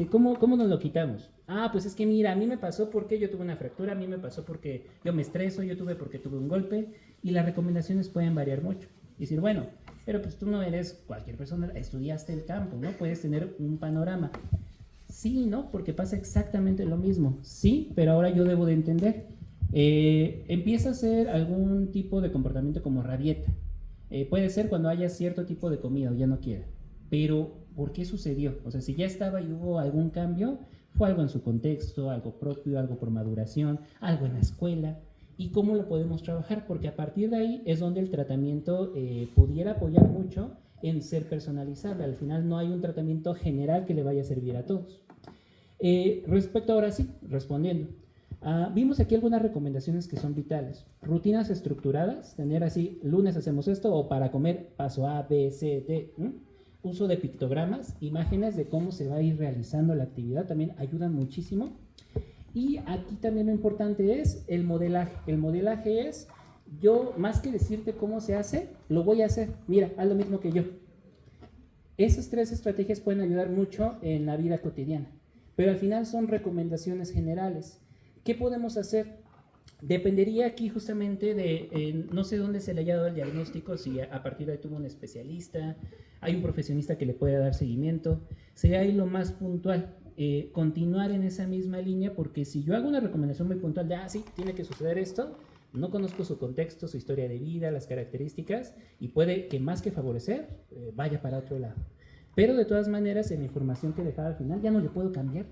¿Cómo nos lo quitamos? Ah, pues es que mira, a mí me pasó porque yo tuve una fractura, a mí me pasó porque yo me estreso, yo tuve porque tuve un golpe, y las recomendaciones pueden variar mucho. Y decir, bueno, pero pues tú no eres cualquier persona, estudiaste el campo, ¿no? Puedes tener un panorama. Sí, ¿no? Porque pasa exactamente lo mismo. Sí, pero ahora yo debo de entender. Empieza a ser algún tipo de comportamiento como rabieta. Puede ser cuando haya cierto tipo de comida o ya no quiera. Pero, ¿por qué sucedió? O sea, si ya estaba y hubo algún cambio, fue algo en su contexto, algo propio, algo por maduración, algo en la escuela. ¿Y cómo lo podemos trabajar? Porque a partir de ahí es donde el tratamiento pudiera apoyar mucho en ser personalizable. Al final no hay un tratamiento general que le vaya a servir a todos. Respecto ahora sí, respondiendo. Vimos aquí algunas recomendaciones que son vitales. Rutinas estructuradas, tener así, lunes hacemos esto, o para comer paso A, B, C, D. Uso de pictogramas, imágenes de cómo se va a ir realizando la actividad, también ayudan muchísimo. Y aquí también lo importante es el modelaje. El modelaje es, yo más que decirte cómo se hace, lo voy a hacer. Mira, haz lo mismo que yo. Esas 3 estrategias pueden ayudar mucho en la vida cotidiana, pero al final son recomendaciones generales. ¿Qué podemos hacer? Dependería aquí justamente de, no sé dónde se le haya dado el diagnóstico, si a partir de ahí tuvo un especialista, hay un profesionista que le pueda dar seguimiento, sería ahí lo más puntual, continuar en esa misma línea, porque si yo hago una recomendación muy puntual de, sí, tiene que suceder esto, no conozco su contexto, su historia de vida, las características, y puede que más que favorecer, vaya para otro lado. Pero de todas maneras, en la información que dejaba al final, ya no le puedo cambiar,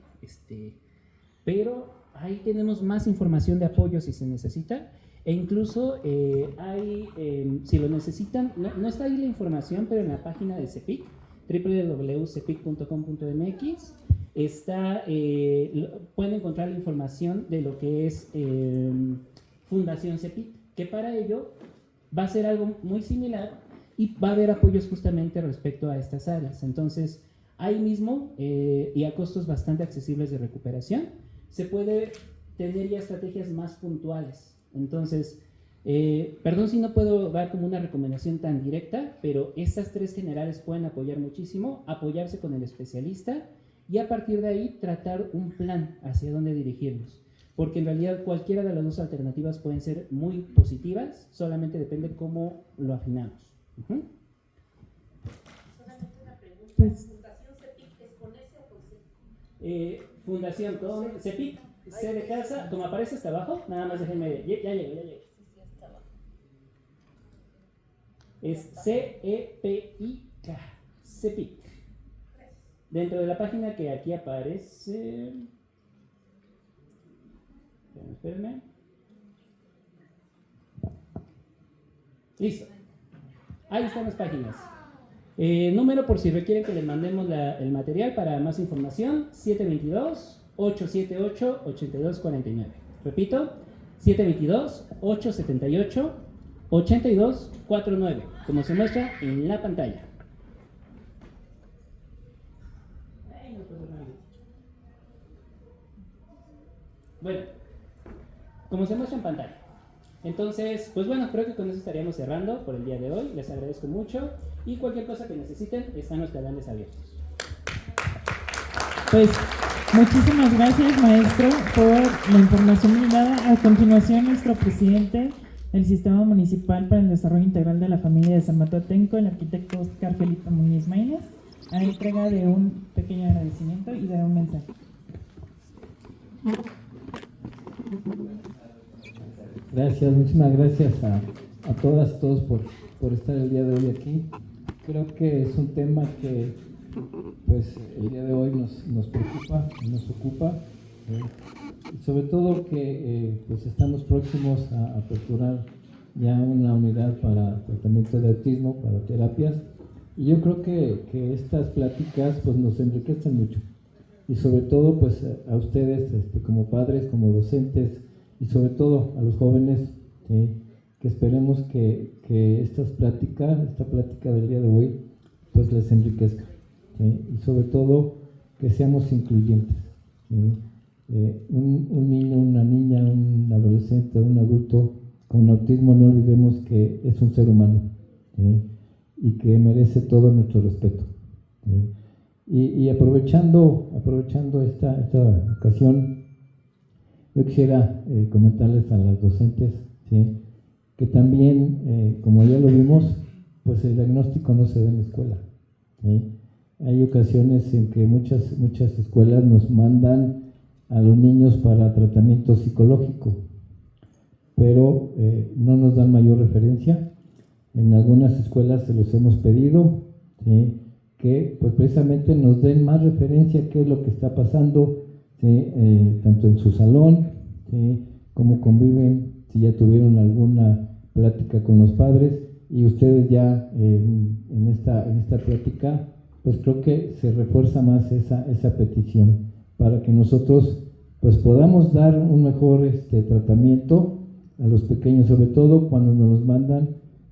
pero ahí tenemos más información de apoyo si se necesita, e incluso si lo necesitan, no está ahí la información, pero en la página de CEPIC, www.cepic.com.mx, pueden encontrar la información de lo que es Fundación CEPIC, que para ello va a ser algo muy similar y va a haber apoyos justamente respecto a estas áreas. Entonces, ahí mismo y a costos bastante accesibles de recuperación, se puede tener ya estrategias más puntuales. Entonces, perdón si no puedo dar como una recomendación tan directa, pero estas 3 generales pueden apoyar muchísimo, apoyarse con el especialista y a partir de ahí tratar un plan hacia dónde dirigirnos. Porque en realidad cualquiera de las 2 alternativas pueden ser muy positivas, solamente depende cómo lo afinamos. Solamente una pregunta. Pues, ¿Fundación CEPIC es con S o con C? Fundación con CEPIC, C de casa, como aparece hasta abajo, nada más déjenme, ya llegué. Es CEPIK, CEPIC. Dentro de la página que aquí aparece, espérenme. Listo. Ahí están las páginas. Número por si requieren que les mandemos el material para más información, 722-878-8249. Repito, 722-878-8249, como se muestra en la pantalla. Bueno, como se muestra en pantalla. Entonces, pues bueno, creo que con eso estaríamos cerrando por el día de hoy. Les agradezco mucho y cualquier cosa que necesiten, están los canales abiertos. Pues muchísimas gracias, maestro, por la información brindada. A continuación, nuestro presidente del Sistema Municipal para el Desarrollo Integral de la Familia de San Mateo Atenco, el arquitecto Oscar Felipe Muñiz Maínez, a entrega de un pequeño agradecimiento y dará un mensaje. Gracias, muchísimas gracias a todas y todos por estar el día de hoy aquí. Creo que es un tema que pues el día de hoy nos preocupa, nos ocupa, y sobre todo que pues estamos próximos a aperturar ya una unidad para tratamiento de autismo, para terapias, y yo creo que estas pláticas pues nos enriquecen mucho, y sobre todo pues a ustedes como padres, como docentes, y sobre todo a los jóvenes, que esperemos que esta plática del día de hoy pues les enriquezca, y sobre todo que seamos incluyentes. Un niño, una niña, un adolescente, un adulto con autismo, no olvidemos que es un ser humano, y que merece todo nuestro respeto. Y aprovechando esta ocasión, yo quisiera comentarles a las docentes, que también, como ya lo vimos, pues el diagnóstico no se da en la escuela, ¿sí? Hay ocasiones en que muchas escuelas nos mandan a los niños para tratamiento psicológico, pero no nos dan mayor referencia. En algunas escuelas se los hemos pedido, ¿sí?, que pues precisamente nos den más referencia qué es lo que está pasando, ¿sí?, tanto en su salón, ¿sí?, cómo conviven, si ya tuvieron alguna plática con los padres, y ustedes ya en esta plática pues creo que se refuerza más esa petición para que nosotros pues podamos dar un mejor tratamiento a los pequeños, sobre todo cuando nos los mandan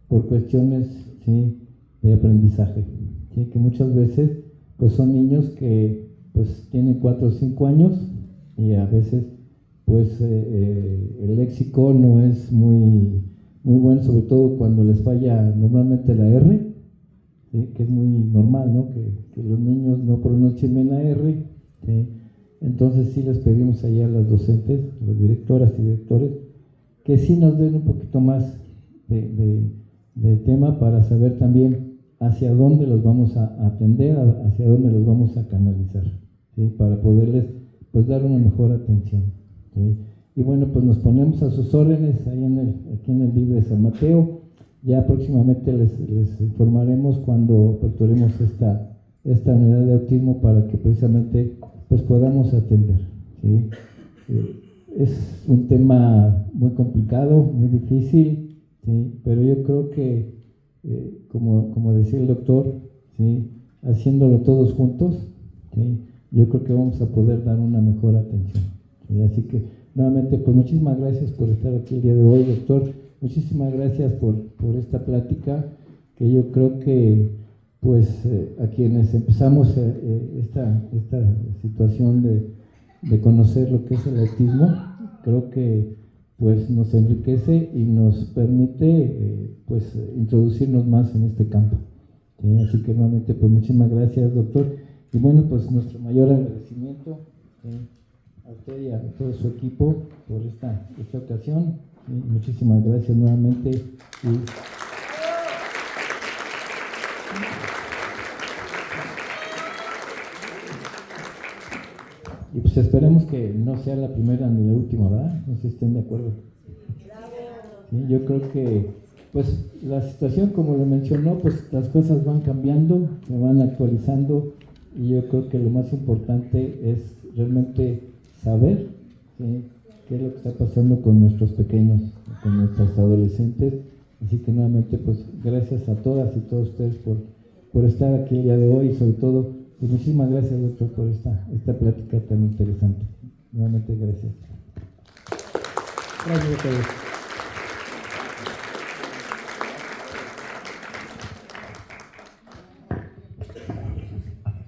por cuestiones, ¿sí?, de aprendizaje, ¿sí?, que muchas veces pues son niños que pues tienen 4 o 5 años y a veces pues el léxico no es muy bueno, sobre todo cuando les falla normalmente la R, ¿sí?, que es muy normal, ¿no?, que los niños no pronuncien bien la R, ¿sí? Entonces sí les pedimos ahí a las docentes, a las directoras y directores, que sí nos den un poquito más de tema para saber también hacia dónde los vamos a atender, hacia dónde los vamos a canalizar, ¿sí?, para poderles pues dar una mejor atención, ¿sí? Y bueno, pues nos ponemos a sus órdenes ahí aquí en el Libre San Mateo. Ya próximamente les informaremos cuando aperturemos esta unidad de autismo para que precisamente pues podamos atender, ¿sí? Es un tema muy complicado, muy difícil, ¿sí?, pero yo creo que como decía el doctor, ¿sí?, haciéndolo todos juntos, ¿sí?, yo creo que vamos a poder dar una mejor atención, ¿sí? Así que nuevamente pues muchísimas gracias por estar aquí el día de hoy, doctor. Muchísimas gracias por esta plática, que yo creo que pues a quienes empezamos esta situación de conocer lo que es el autismo, creo que pues nos enriquece y nos permite pues introducirnos más en este campo, ¿sí? Así que nuevamente pues muchísimas gracias, doctor, y bueno, pues nuestro mayor agradecimiento, ¿sí?, a usted y a todo su equipo por esta ocasión. Muchísimas gracias nuevamente. Y pues esperemos que no sea la primera ni la última, ¿verdad? No sé si estén de acuerdo. Sí, yo creo que pues la situación, como lo mencionó, pues las cosas van cambiando, se van actualizando, y yo creo que lo más importante es realmente saber, ¿sí?, qué es lo que está pasando con nuestros pequeños, con nuestros adolescentes. Así que nuevamente pues gracias a todas y todos ustedes por estar aquí el día de hoy, y sobre todo pues muchísimas gracias, doctor, por esta plática tan interesante. Nuevamente gracias. Gracias a todos.